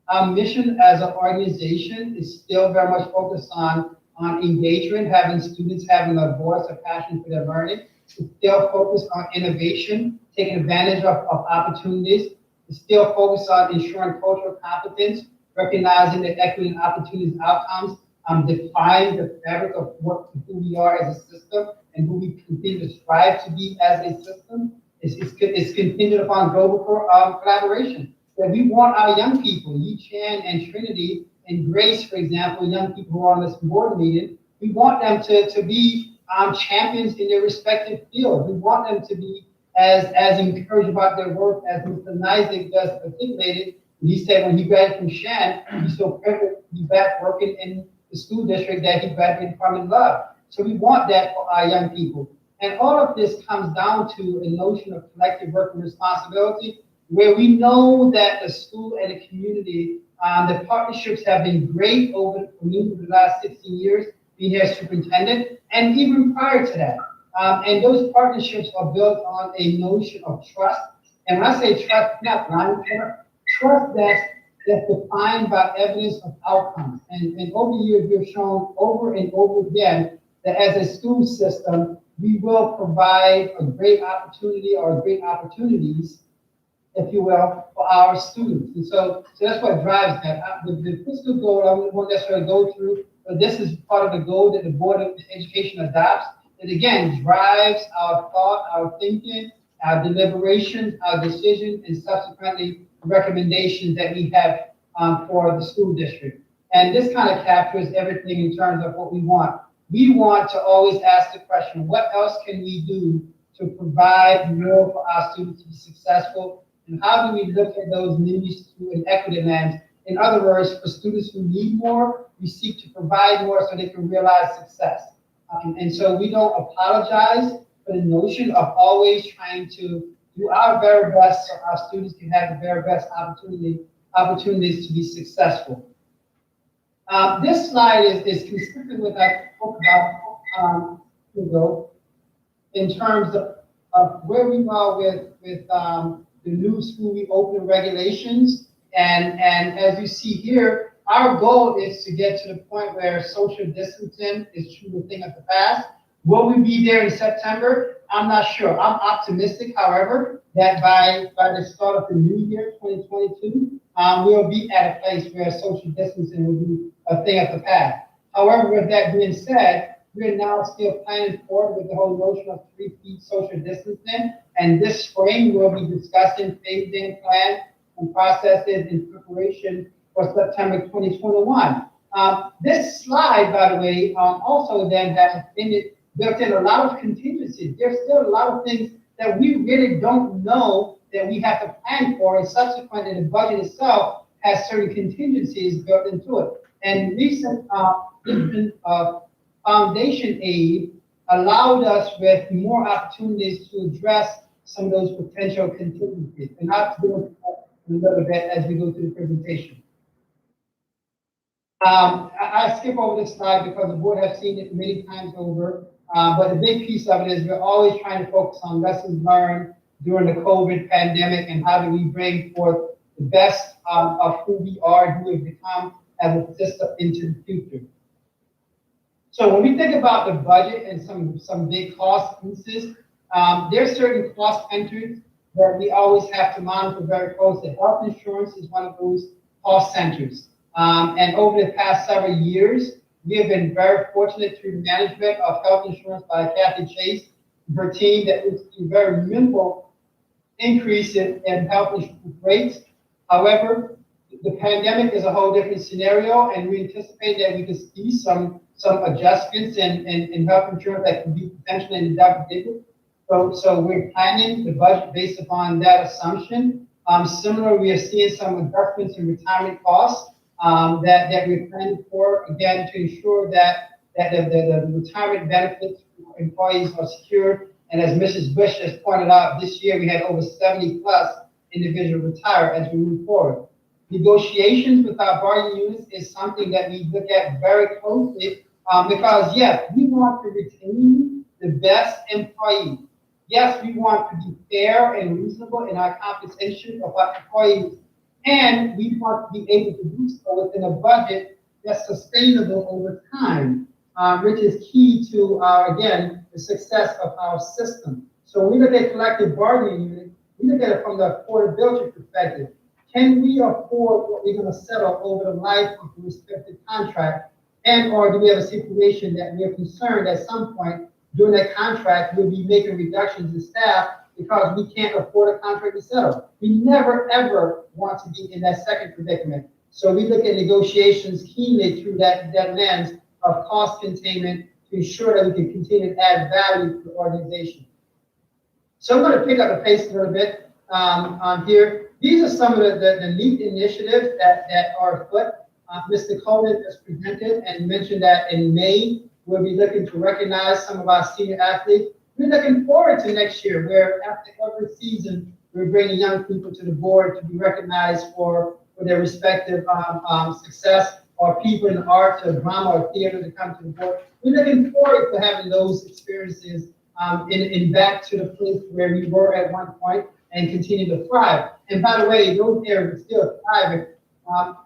Our mission as an organization is still very much focused on engagement, having students having a voice, a passion for their learning. It's still focused on innovation, taking advantage of opportunities. It's still focused on ensuring cultural competence, recognizing that equity and opportunities and outcomes define the fabric of who we are as a system and who we continue to strive to be as a system. It's contingent upon global collaboration. That we want our young people, Yi Chan and Trinity and Grace, for example, young people who are on this board meeting, we want them to be champions in their respective fields. We want them to be as encouraged about their work as Mr. Nizick just articulated. He said when he graduated from Shen, he's so privileged to be back working in the school district that he graduated from and loved. So we want that for our young people. And all of this comes down to a notion of collective work and responsibility, where we know that the school and the community, the partnerships have been great over the last 16 years, being here as superintendent, and even prior to that. And those partnerships are built on a notion of trust. And when I say trust, not blind trust that's defined by evidence of outcomes. And over the years, we've shown over and over again that as a school system, we will provide a great opportunity or great opportunities, if you will, for our students. And so that's what drives that. The fiscal goal, I won't necessarily go through, but this is part of the goal that the Board of Education adopts. It again drives our thought, our thinking, our deliberations, our decisions, and subsequently recommendations that we have for the school district. And this kind of captures everything in terms of what we want. We want to always ask the question, what else can we do to provide more for our students to be successful? And how do we look at those needs through an equity lens? In other words, for students who need more, we seek to provide more so they can realize success. And so we don't apologize for the notion of always trying to do our very best so our students can have the very best opportunities to be successful. This slide is consistent with what I spoke about in terms of where we are with the new school reopening regulations. And as you see here, our goal is to get to the point where social distancing is truly a thing of the past. Will we be there in September? I'm not sure. I'm optimistic, however, that by the start of the new year, 2022, we'll be at a place where social distancing will be a thing of the past. However, with that being said, we're now still planning forward with the whole notion of 3 feet social distancing. And this spring, we'll be discussing phased-in plans and processes in preparation for September 2021. This slide, by the way, also then has built in a lot of contingencies. There's still a lot of things that we really don't know that we have to plan for, and subsequently the budget itself has certain contingencies built into it. And recent foundation aid allowed us with more opportunities to address some of those potential contingencies. And I'll do a little bit as we go through the presentation. I skip over this slide because the board has seen it many times over. But the big piece of it is we're always trying to focus on lessons learned during the COVID pandemic and how do we bring forth the best of who we are, who we've become as a system into the future. So when we think about the budget and some big cost pieces, there's certain cost centers that we always have to monitor very closely. Health insurance is one of those cost centers. And over the past several years, we have been very fortunate through the management of health insurance by Kathy Chase and her team that we've seen very minimal increase in health insurance rates. However, the pandemic is a whole different scenario, and we anticipate that we could see some adjustments in health insurance that could be potentially in the double digits So we're planning the budget based upon that assumption. Similar, we are seeing some adjustments in retirement costs, that we're planning for, again, to ensure that the retirement benefits for employees are secured. And as Mrs. Bush has pointed out, this year we had over 70+ individuals retire as we move forward. Negotiations with our bargaining units is something that we look at very closely, because yes, we want to retain the best employees. Yes, we want to be fair and reasonable in our compensation of our employees, and we want to be able to do so within a budget that's sustainable over time, which is key to, again, the success of our system. So when we look at collective bargaining unit, we look at it from the affordability perspective. Can we afford what we're going to settle over the life of the respective contract? And or do we have a situation that we're concerned at some point during that contract we'll be making reductions in staff because we can't afford a contract to settle? We never, ever want to be in that second predicament. So we look at negotiations keenly through that lens of cost containment to ensure that we can continue to add value to the organization. So I'm going to pick up the pace a little bit here. These are some of the neat initiatives that are afoot. Mr. Coleman has presented and mentioned that in May, we'll be looking to recognize some of our senior athletes. We're looking forward to next year, where after every season, we're bringing young people to the board to be recognized for their respective success, or people in arts or drama or theater to come to the board. We're looking forward to having those experiences in back to the place where we were at one point and continue to thrive. And by the way, those areas are still thriving.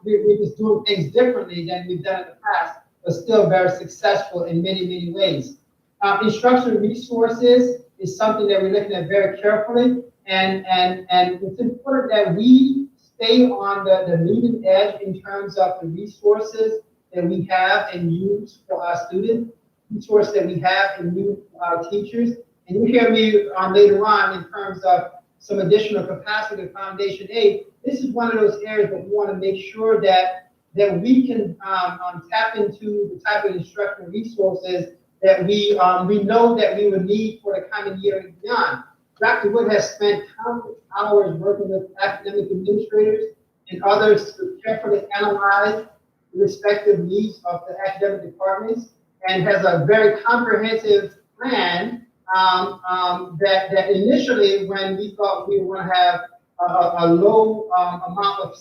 We're just doing things differently than we've done in the past, but still very successful in many, many ways. Instructional resources is something that we're looking at very carefully, and it's important that we stay on the leading edge in terms of the resources that we have and use for our students, resources that we have and use for our teachers. And you'll hear me later on in terms of some additional capacity of Foundation Aid. This is one of those areas that we want to make sure that we can tap into the type of instructional resources that we know that we would need for the coming year and beyond. Dr. Wood has spent countless hours working with academic administrators and others to carefully analyze the respective needs of the academic departments, and has a very comprehensive plan that initially, when we thought we were going to have a low amount of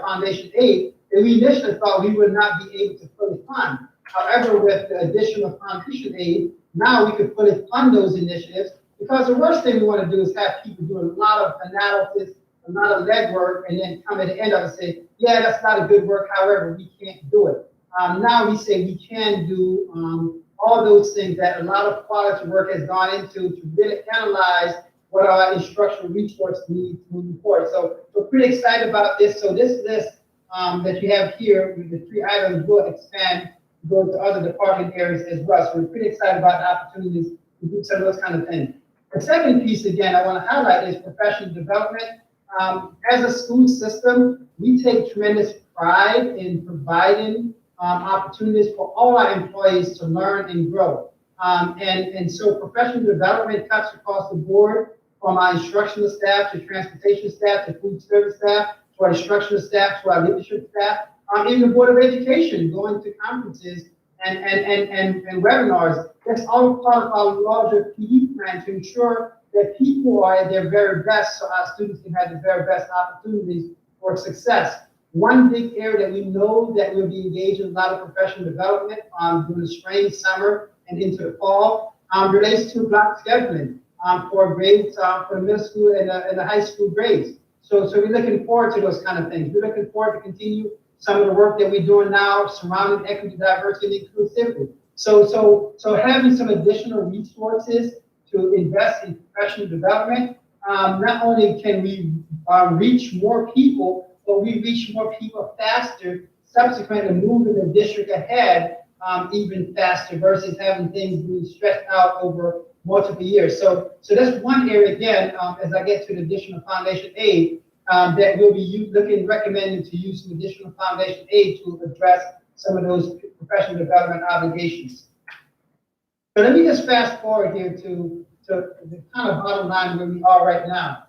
foundation aid, and we initially thought we would not be able to fully fund. However, with the additional foundation aid, now we can fully fund those initiatives, because the worst thing we want to do is have people do a lot of analysis, a lot of legwork, and then come at the end of it and say, yeah, that's not a good work, however, we can't do it. Now we say we can do all those things that a lot of quality work has gone into to really analyze what our instructional resource needs moving forward. So we're pretty excited about this. So this list that you have here with the 3 items will expand, go to other department areas as well. So we're pretty excited about the opportunities to do some of those kind of things. The second piece, again, I want to highlight is professional development. As a school system, we take tremendous pride in providing opportunities for all our employees to learn and grow. And so professional development cuts across the board, from our instructional staff to transportation staff to food service staff to our instructional staff to our leadership staff, even the Board of Education, going to conferences and webinars. That's all part of our larger PD plan to ensure that people are at their very best, so our students can have the very best opportunities for success. One big area that we know that we'll be engaged in a lot of professional development during the spring, summer, and into the fall relates to block scheduling for grades, for the middle school and the high school grades. So we're looking forward to those kind of things. We're looking forward to continue some of the work that we're doing now surrounding equity, diversity, and inclusivity. So having some additional resources to invest in professional development, not only can we reach more people, but we reach more people faster, subsequently moving the district ahead even faster versus having things being stretched out over multiple years. So that's one area, again, as I get to the additional foundation aid, that we'll be recommending to use some additional foundation aid to address some of those professional development obligations. So let me just fast forward here to to the kind of bottom line where we are right now.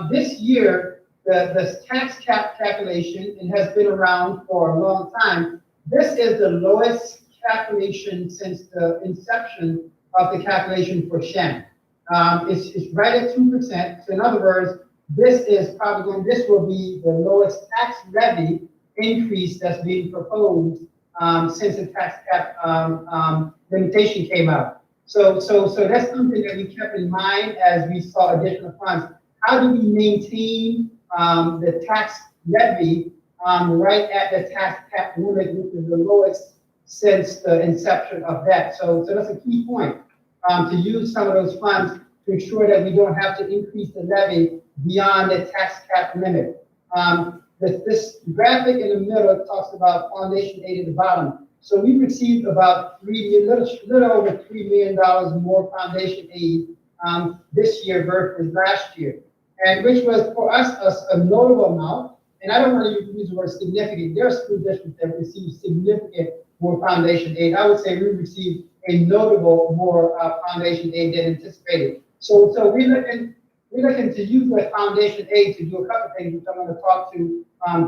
This year, the tax cap calculation, it has been around for a long time. This is the lowest calculation since the inception of the calculation for Shen. It's right at 2%. So in other words, this will be the lowest tax levy increase that's being proposed since the tax cap limitation came out. So that's something that we kept in mind as we saw additional funds. How do we maintain the tax levy right at the tax cap limit, which is the lowest since the inception of that? So that's a key point, to use some of those funds to ensure that we don't have to increase the levy beyond the tax cap limit. This graphic in the middle talks about foundation aid at the bottom. So we received about little over $3 million more foundation aid this year versus last year, and which was for us a notable amount. And I don't want to use the word significant. There are school districts that receive significant more foundation aid. I would say we received a notable more foundation aid than anticipated. So we're looking to use that foundation aid to do a couple of things, which I'm going to talk to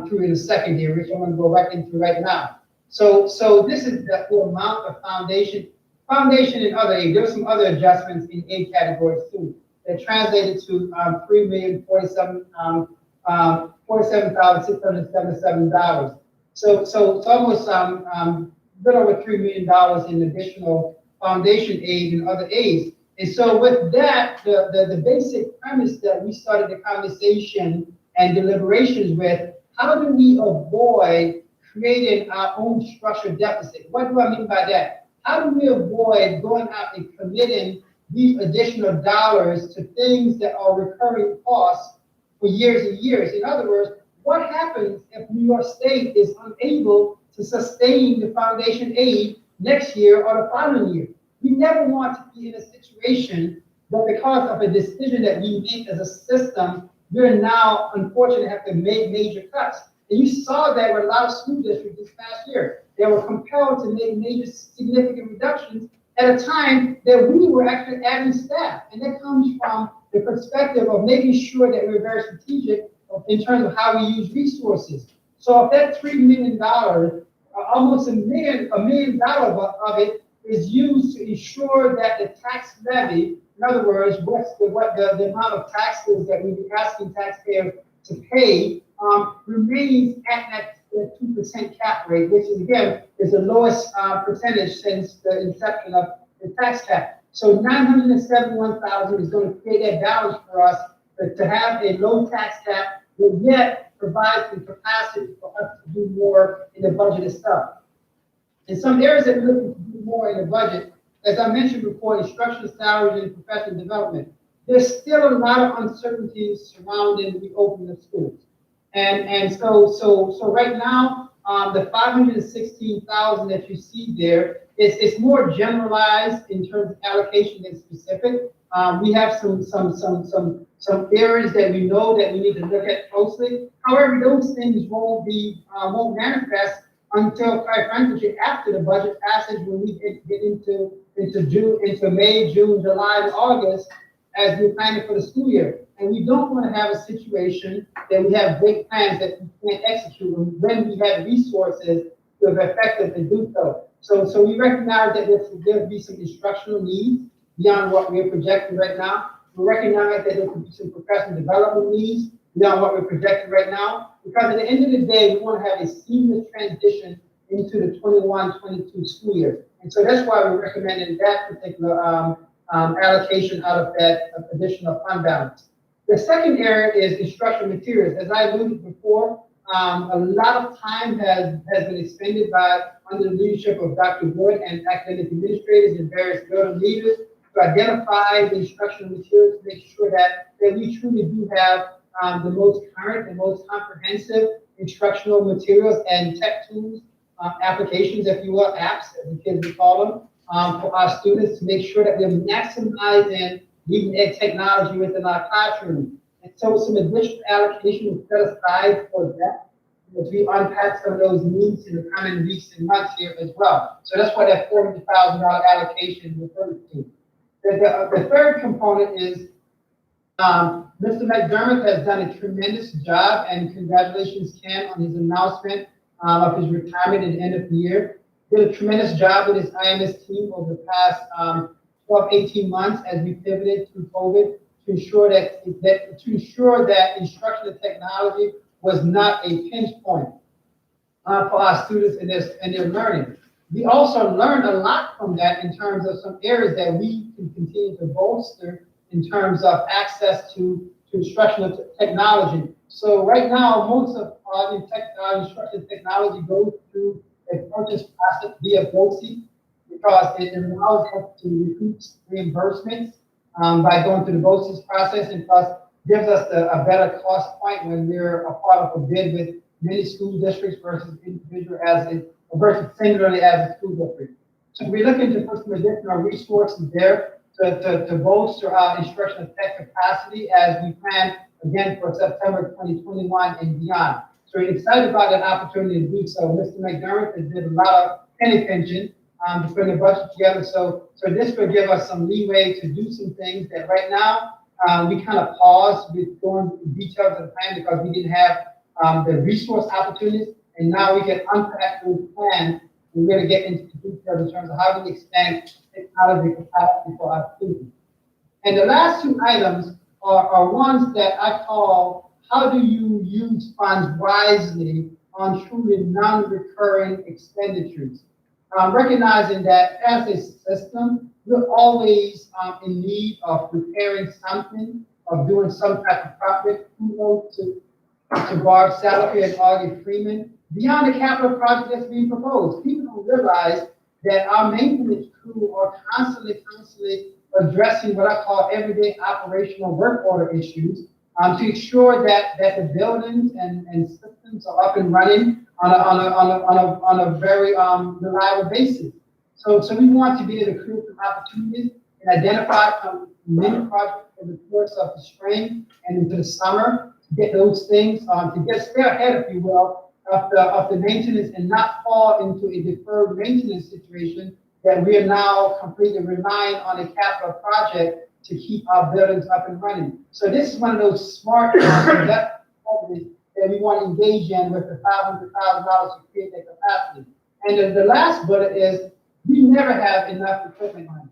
through in a second here, which I'm going to go right into right now. So this is the amount of foundation and other aid. There were some other adjustments in aid categories too that translated to $3,047,677. So it's almost little over $3 million in additional foundation aid and other aids. And so with that, the basic premise that we started the conversation and deliberations with, how do we avoid creating our own structural deficit? What do I mean by that? How do we avoid going out and committing these additional dollars to things that are recurring costs for years and years? In other words, what happens if New York State is unable to sustain the foundation aid next year or the following year? We never want to be in a situation that because of a decision that we make as a system, we're now unfortunately have to make major cuts. And you saw that with a lot of school districts this past year. They were compelled to make major significant reductions at a time that we were actually adding staff. And that comes from the perspective of making sure that we're very strategic in terms of how we use resources. So if that $3 million, almost $1 million of it is used to ensure that the tax levy, in other words, what the amount of taxes that we be asking taxpayers to pay, remains at that 2% cap rate, which is, again, is the lowest percentage since the inception of the tax cap. So $971,000 is going to create that balance for us to have a low tax cap, but yet provide the capacity for us to do more in the budget itself. In some areas that we're looking to do more in the budget, as I mentioned before, instructional salaries and professional development, there's still a lot of uncertainties surrounding the opening of schools. And so right now, the $516,000 that you see there is more generalized in terms of allocation than specific. We have some areas that we know that we need to look at closely. However, those things won't manifest until, quite frankly, after the budget passage, when we get into May, June, July, and August, as we're planning for the school year. And we don't want to have a situation that we have big plans that we can't execute when we have resources to be effective to do so. So we recognize that there'll be some instructional needs beyond what we're projecting right now. We recognize that there could be some professional development needs beyond what we're projecting right now. Because at the end of the day, we want to have a seamless transition into the 21-22 school year. And so that's why we're recommending that particular allocation out of that additional fund balance. The second area is instructional materials. As I alluded before, a lot of time has been expended under the leadership of Dr. Wood and academic administrators and various building leaders to identify the instructional materials to make sure that we truly do have the most current and most comprehensive instructional materials and tech tools, applications, if you will, apps, as the kids would call them, for our students to make sure that we're maximizing leading ed technology within our classroom. And so some additional allocation was set aside for that, as we unpack some of those needs in the coming weeks and months here as well. So that's why that $400,000 allocation refers to. The third component is, Mr. McDermott has done a tremendous job, and congratulations, Ken, on his announcement of his retirement at the end of the year. Did a tremendous job with his IMS team over the past 12, 18 months as we pivoted through COVID to ensure that instructional technology was not a pinch point for our students in their learning. We also learned a lot from that in terms of some areas that we can continue to bolster in terms of access to instructional technology. So right now, most of our instructional technology goes through a purchase process via Advocacy because it allows us to recoup reimbursements by going through the Advocacy process, and plus gives us a better cost point when we're a part of a bid with many school districts versus individual versus singularly as a school district. So we're looking to put some additional resources there to bolster our instructional tech capacity as we plan again for September 2021 and beyond. So we're excited about that opportunity to do so. Mr. McDermott has did a lot of penny pinching to put the budget together. So this will give us some leeway to do some things that right now we kind of paused with going into details of the plan because we didn't have the resource opportunities. And now we can unpack those plans and really get into the details in terms of how we expand technology capacity for our students. And the last two items are ones that I call, how do you use funds wisely on truly non-recurring expenditures? Recognizing that as a system, we're always in need of preparing something, of doing some type of project. Kudos to Barb Salafi and Augie Freeman. Beyond the capital project that's being proposed, people don't realize that our maintenance crew are constantly addressing what I call everyday operational work order issues to ensure that the buildings and systems are up and running on a very reliable basis. So we want to be able to create some opportunities and identify some many projects in the course of the spring and into the summer to get those things to get stay ahead, if you will, of the maintenance and not fall into a deferred maintenance situation that we are now completely relying on a capital project to keep our buildings up and running. So this is one of those smart that we want to engage in with the $500,000 to create that capacity. And the last bullet is we never have enough equipment money.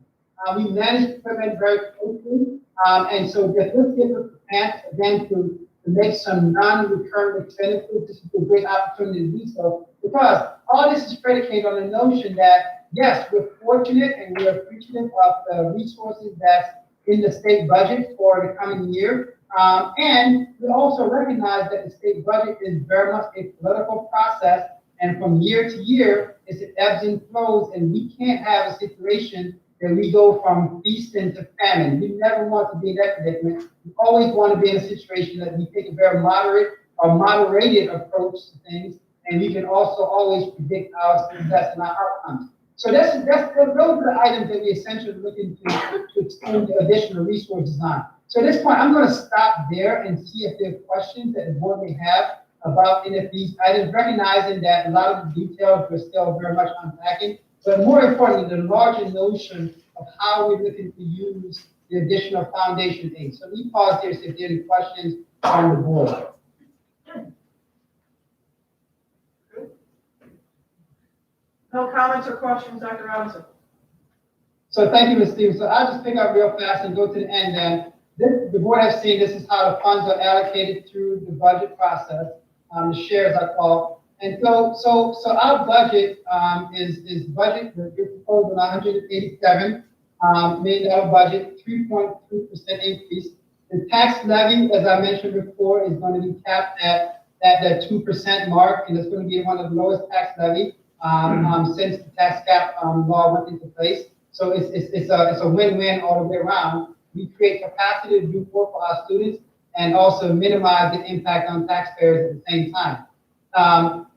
We manage equipment very closely, and so this gives us a chance again to make some non-recurring expenditures. This is a great opportunity to do so because all this is predicated on the notion that yes, we're fortunate and we're appreciative of the resources that's in the state budget for the coming year. And we also recognize that the state budget is very much a political process, and from year to year, it ebbs and flows, and we can't have a situation that we go from feasting to famine. We never want to be in that predicament. We always want to be in a situation that we take a very moderate or moderated approach to things, and we can also always predict our success and our outcomes. So those are the items that we essentially looking to extend the additional resources on. So at this point, I'm going to stop there and see if there are questions that the board may have about any of these items, recognizing that a lot of the details we're still very much unpacking, but more importantly, the larger notion of how we're looking to use the additional foundation aid. So let me pause there, see if there are any questions on the board. No comments or questions, Dr. Robinson? So thank you, Ms. Stevens. So I'll just pick up real fast and go to the end then. The board has seen this is how the funds are allocated through the budget process, the shares I call. And so our budget is budget, we're proposing $187 million budget, 3.2% increase. The tax levy, as I mentioned before, is going to be capped at that 2% mark, and it's going to be one of the lowest tax levy since the tax cap law went into place. So it's a win-win all the way around. We create capacity to do more for our students and also minimize the impact on taxpayers at the same time.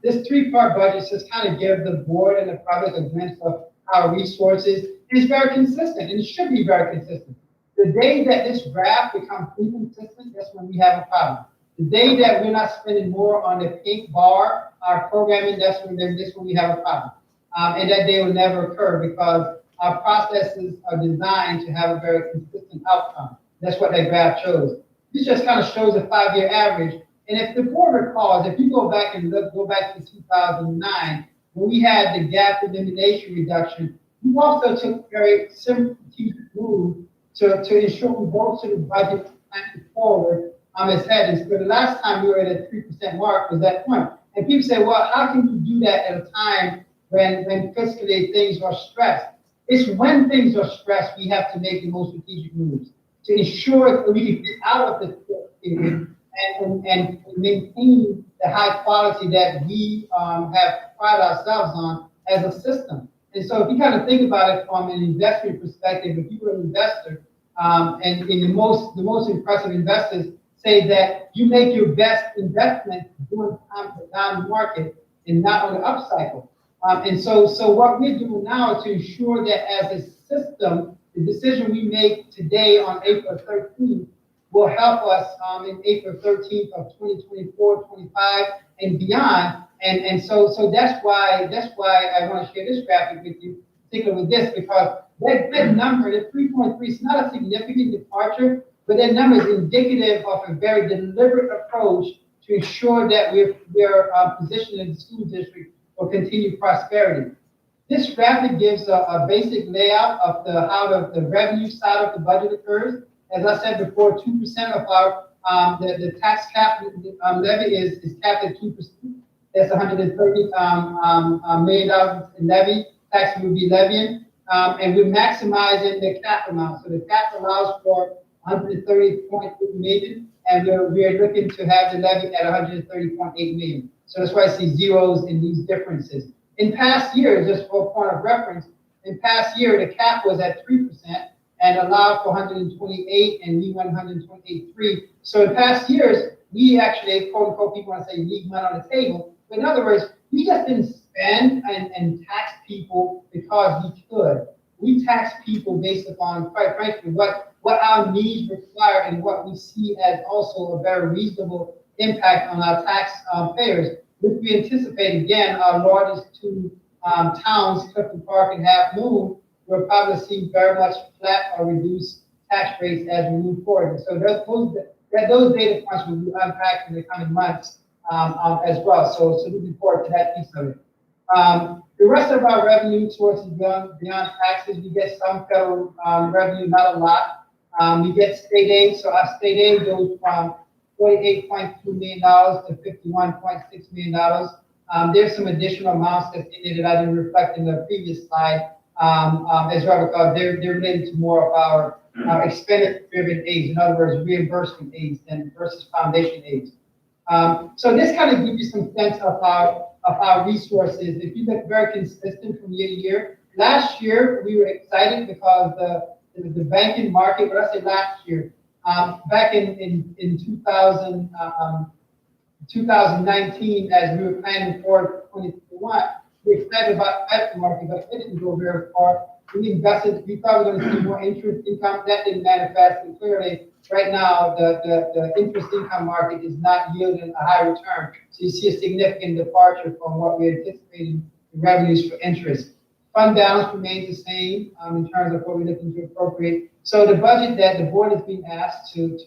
This three-part budget just kind of gives the board and the public a glimpse of our resources. It's very consistent, and it should be very consistent. The day that this graph becomes inconsistent, that's when we have a problem. The day that we're not spending more on the pink bar, our programming, that's when we have a problem. And that day will never occur because our processes are designed to have a very consistent outcome. That's what that graph shows. This just kind of shows a 5-year average. And if the board recalls, if you go back and go back to 2009, when we had the gap elimination reduction, we also took very simple strategic moves to ensure we bolster the budget forward as headings. So the last time we were at a 3% mark was that point. And people say, well, how can you do that at a time when fiscally things are stressed? It's when things are stressed, we have to make the most strategic moves to ensure that we can get out of this period and maintain the high quality that we have pride ourselves on as a system. And so if you kind of think about it from an investment perspective, if you were an investor, and in the most impressive investors say that you make your best investment during times of down market and not on the upcycle. And so what we're doing now is to ensure that as a system, the decision we make today on April 13th will help us in April 13th of 2024, 25, and beyond. And so that's why I want to share this graphic with you, particularly with this, because that number, the 3.3, is not a significant departure, but that number is indicative of a very deliberate approach to ensure that we're positioned in the school district for continued prosperity. This graphic gives a basic layout of how the revenue side of the budget occurs. As I said before, 2% of our the tax cap levy is capped at 2%. That's $130 million in levy tax we'll be levying, and we're maximizing the cap amount. So the cap allows for 130.8 million, and we're looking to have the levy at 130.8 million. So that's why I see zeros in these differences. In past years, just for a point of reference, in past year, the cap was at 3% and allowed for 128, and we went 128.3. So in past years, we actually, quote unquote, people want to say leave money on the table. But in other words, we just didn't spend and tax people because we could. We tax people based upon, quite frankly, what our needs require and what we see as also a very reasonable impact on our tax payers. If we anticipate, again, our largest two towns, Clifton Park and Half Moon, we'll probably see very much flat or reduced tax rates as we move forward. And so those data points will be unpacked in the coming months as well. So looking forward to that piece of it. The rest of our revenue sources beyond taxes, we get some federal revenue, not a lot. We get state aid, so our state aid goes from $48.2 million to $51.6 million. There's some additional amounts that's in there that I didn't reflect in the previous slide as well, because they're related to more of our expenditure-driven aids, in other words, reimbursement aids versus foundation aids. So this kind of gives you some sense of our resources. If you look very consistent from year to year, last year we were excited because the banking market, what I say last year, back in 2019, as we were planning for 2021, we were excited about the market, but it didn't go very far. We invested, we thought we were going to see more interest income. That didn't manifest, and clearly right now the interest income market is not yielding a high return. So you see a significant departure from what we anticipated in revenues for interest. Fund balance remains the same in terms of what we're looking to appropriate. So the budget that the board is being asked to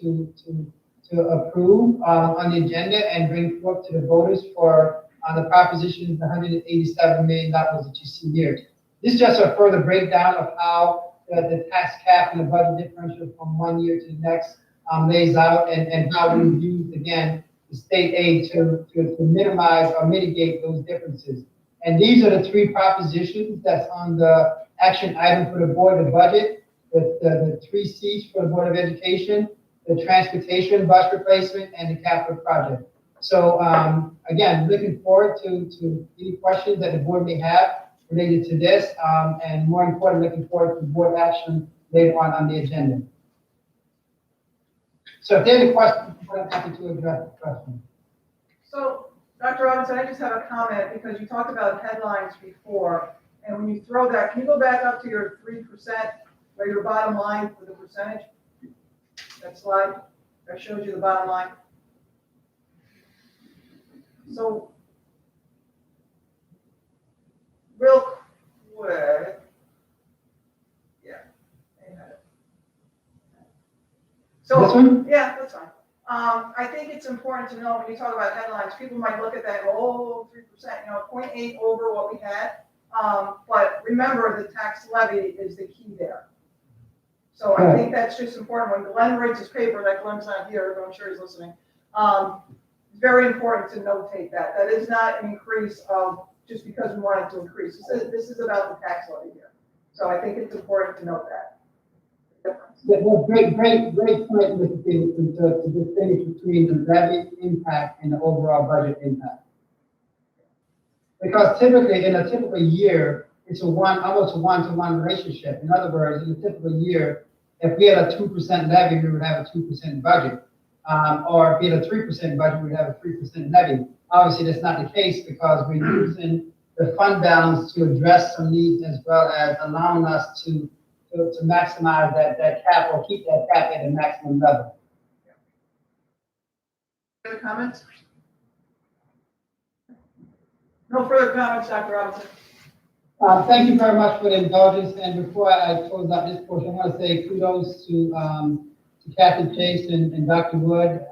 approve on the agenda and bring forth to the voters for the proposition is $187 million that you see here. This is just a further breakdown of how the tax cap and the budget differential from one year to the next lays out, and how we use, again, the state aid to minimize or mitigate those differences. And these are the three propositions that's on the action item for the board, the budget, the 3 C's for the Board of Education, the transportation, bus replacement, and the capital project. So again, looking forward to any questions that the board may have related to this, and more importantly, looking forward to board action later on the agenda. So if there are any questions, I'm happy to address the question. So, Dr. Robinson, I just have a comment because you talked about headlines before, and when you throw that, can you go back up to your 3%, or your bottom line for the percentage? That slide that shows you the bottom line. So, real quick, So, This one? yeah, that's fine. I think it's important to know when you talk about headlines, people might look at that and go, oh, 3%, 0.8 over what we had. But remember, the tax levy is the key there. So I think that's just important. When Glenn writes his paper, that Glenn's not here, but I'm sure he's listening. It's very important to notate that. That is not an increase of just because we wanted to increase. This is about the tax levy here. So I think it's important to note that. Yeah, well, great point, Mr. Stevenson, to distinguish between the levy impact and the overall budget impact. Because typically, in a typical year, it's almost a one-to-one relationship. In other words, in a typical year, if we had a 2% levy, we would have a 2% budget. Or if we had a 3% budget, we'd have a 3% levy. Obviously, that's not the case because we're using the fund balance to address some needs as well as allowing us to maximize that cap or keep that cap at a maximum level. Other comments? No further comments, Dr. Robinson. Thank you very much for the indulgence. And before I close out this portion, I want to say kudos to Kathy Chase and Dr. Wood,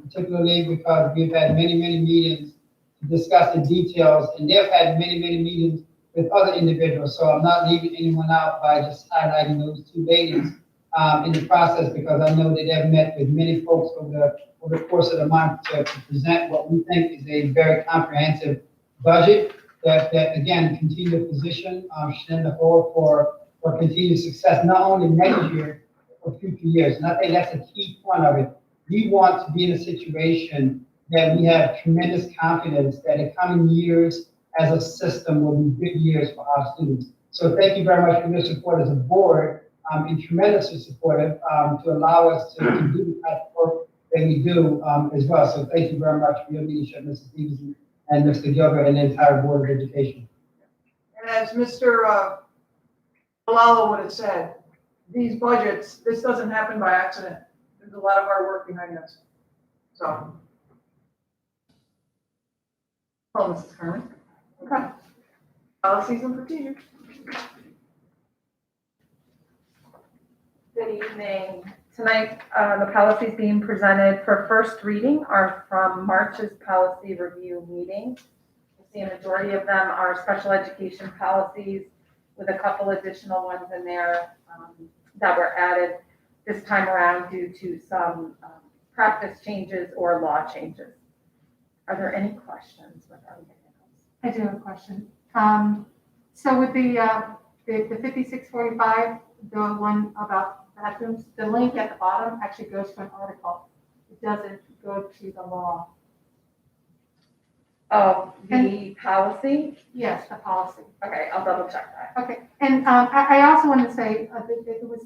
particularly because we've had many meetings to discuss the details, and they've had many meetings with other individuals. So I'm not leaving anyone out by just highlighting those two ladies in the process, because I know that they've met with many folks over the course of the month to present what we think is a very comprehensive budget that again, continue to position Shenendehowa for continued success, not only next year, but for future years. And I think that's a key point of it. We want to be in a situation that we have tremendous confidence that the coming years as a system will be good years for our students. So thank you very much for your support as a board, and tremendously supportive to allow us to do the type of work that we do as well. So thank you very much for your leadership, Mrs. Stevenson and Mr. Gilbert and the entire Board of Education. And as Mr. Malala would have said, these budgets, this doesn't happen by accident. There's a lot of hard work behind this. So. Oh, Mrs. Kerman. Okay. Policies and procedures. Good evening. Tonight, the policies being presented for first reading are from March's policy review meeting. You'll see a majority of them are special education policies with a couple additional ones in there that were added this time around due to some practice changes or law changes. Are there any questions regarding those? I do have a question. So with the 5645, the one about bathrooms, the link at the bottom actually goes to an article. It doesn't go to the law. Oh, the policy? Yes, the policy. Okay, I'll double check that. Okay, and I also want to say that it was,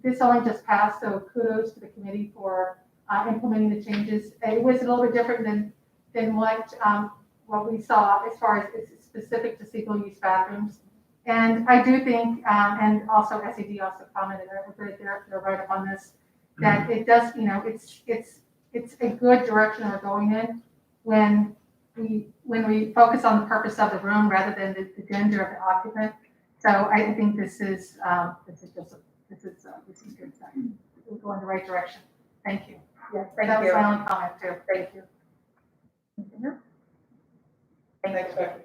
this only just passed, so kudos to the committee for implementing the changes. It was a little bit different than what we saw as far as it's specific to single-use bathrooms. And I do think, and also SED also commented, they're right up on this, that it does, it's a good direction we're going in when we focus on the purpose of the room rather than the gender of the occupant. So I think this is good. We're going in the right direction. Thank you. Yes, That thank was you. my only comment too. Thank you. Thanks, Becky.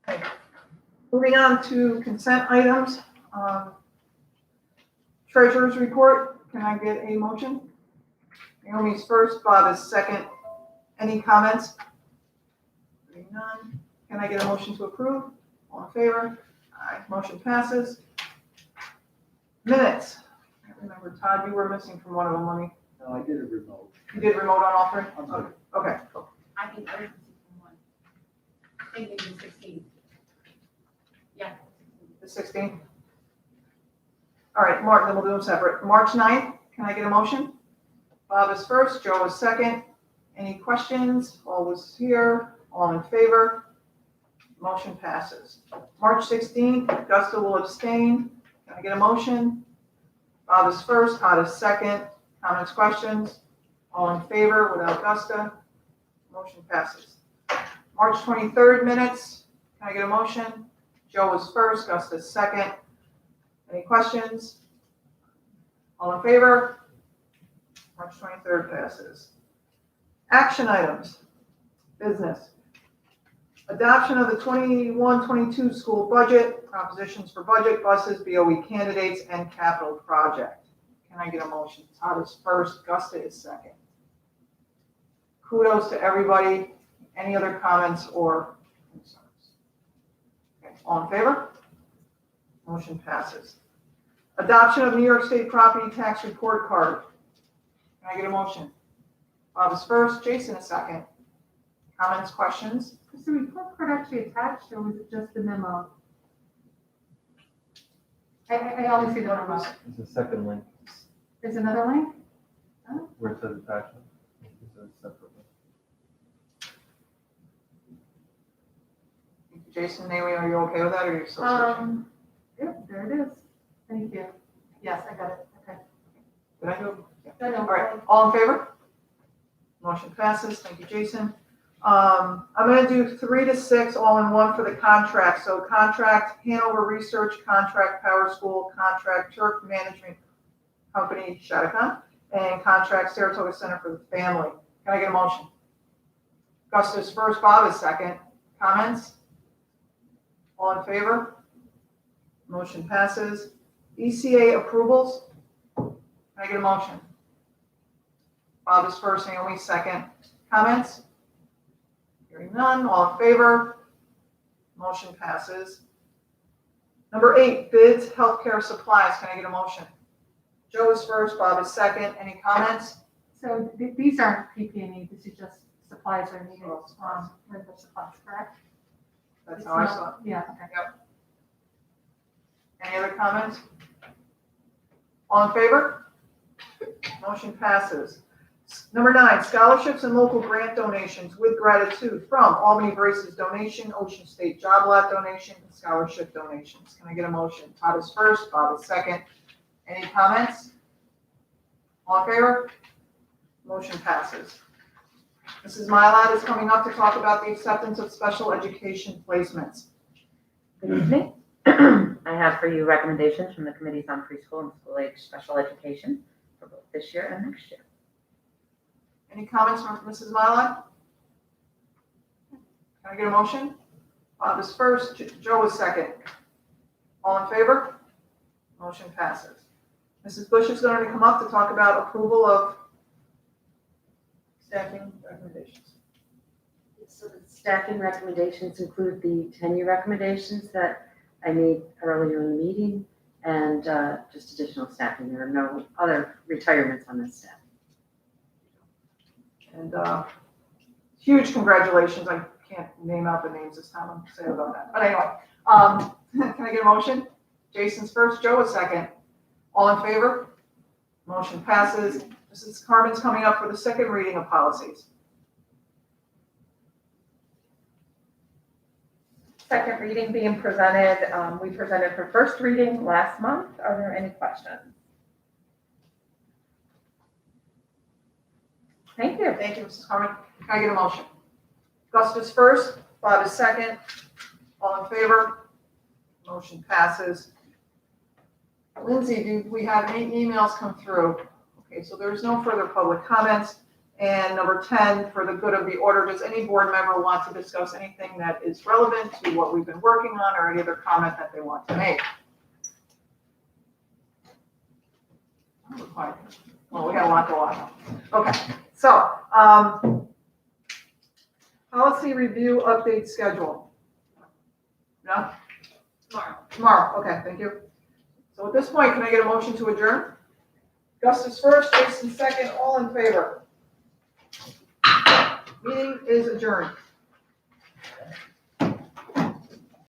Okay. Moving on to consent items. Treasurer's report. Can I get a motion? Naomi's first, Bob is second. Any comments? Hearing none. Can I get a motion to approve? All in favor? Aye. Motion passes. Minutes. I can't remember, Todd, you were missing from one of them, let me. No, I did a remote. You did remote on all three? I'm sorry. Okay, cool. I think ours is 1. I think it was 16. Yeah. The 16th. All right, Mark, then we'll do them separate. March 9th, can I get a motion? Bob is first, Joe is second. Any questions? All was here, all in favor? Motion passes. March 16th, Augusta will abstain. Can I get a motion? Bob is first, Todd is second. Comments, questions? All in favor without Augusta? Motion passes. March 23rd minutes, can I get a motion? Joe was first, Augusta is second. Any questions? All in favor? March 23rd passes. Action items. Business. Adoption of the 21-22 school budget, propositions for budget, buses, BOE candidates, and capital project. Can I get a motion? Todd is first, Gusta is second. Kudos to everybody. Any other comments or concerns? Okay, all in favor? Motion passes. Adoption of New York State Property Tax Report Card. Can I get a motion? Bob is first, Jason is second. Comments, questions? Is the report card actually attached, or was it just the memo? I only see the memo. There's a second link There's another link? where it says attachment. It's a separate link. Jason, Naomi, are you okay with that, or are you still searching? Yep, there it is. Thank you. Yes, I got it. Okay. Did I do it? Yeah. I know. All right, all in favor? Motion passes, thank you, Jason. I'm gonna do 3 to 6 all in one for the contract. So contract Hanover Research, contract Power School, contract Turf Management Company, Shattuck, and contract Saratoga Center for the Family. Can I get a motion? Gus is first, Bob is second. Comments? All in favor? Motion passes. ECA approvals. Can I get a motion? Bob is first, Naomi second. Comments? Hearing none, all in favor? Motion passes. Number 8, bids, healthcare supplies. Can I get a motion? Joe is first, Bob is second. Any comments? So these aren't PP&E, this is just supplies are needed, medical supplies, correct? That's how I saw it. Yeah, okay. Any other comments? All in favor? Motion passes. Number 9, scholarships and local grant donations with gratitude from Albany Braces donation, Ocean State Job Lot donation, and scholarship donations. Can I get a motion? Todd is first, Bob is second. Any comments? All in favor? Motion passes. Mrs. Mylad is coming up to talk about the acceptance of special education placements. Good evening. I have for you recommendations from the committees on preschool and school age special education for both this year and next year. Any comments from Mrs. Mylad? Can I get a motion? Bob is first, Joe is second. All in favor? Motion passes. Mrs. Bush is going to come up to talk about approval of staffing recommendations. So the staffing recommendations include the tenure recommendations that I made earlier in the meeting and just additional staffing. There are no other retirements on this staff. And huge congratulations. I can't name out the names this time. I'm sorry about that. But anyway, can I get a motion? Jason's first, Joe is second. All in favor? Motion passes. Mrs. Carmen's coming up for the second reading of policies. Second reading being presented, we presented for first reading last month. Are there any questions? Thank you. Thank you, Mrs. Carmen. Can I get a motion? Gus is first, Bob is second. All in favor? Motion passes. Lindsay, do we have any emails come through? Okay, so there's no further public comments. And number 10, for the good of the order, does any board member want to discuss anything that is relevant to what we've been working on or any other comment that they want to make? Well, we got a lot to watch. Okay, so policy review update schedule. No? Tomorrow, okay, thank you. So at this point, can I get a motion to adjourn? Gus is first, Jason second, all in favor. Meeting is adjourned.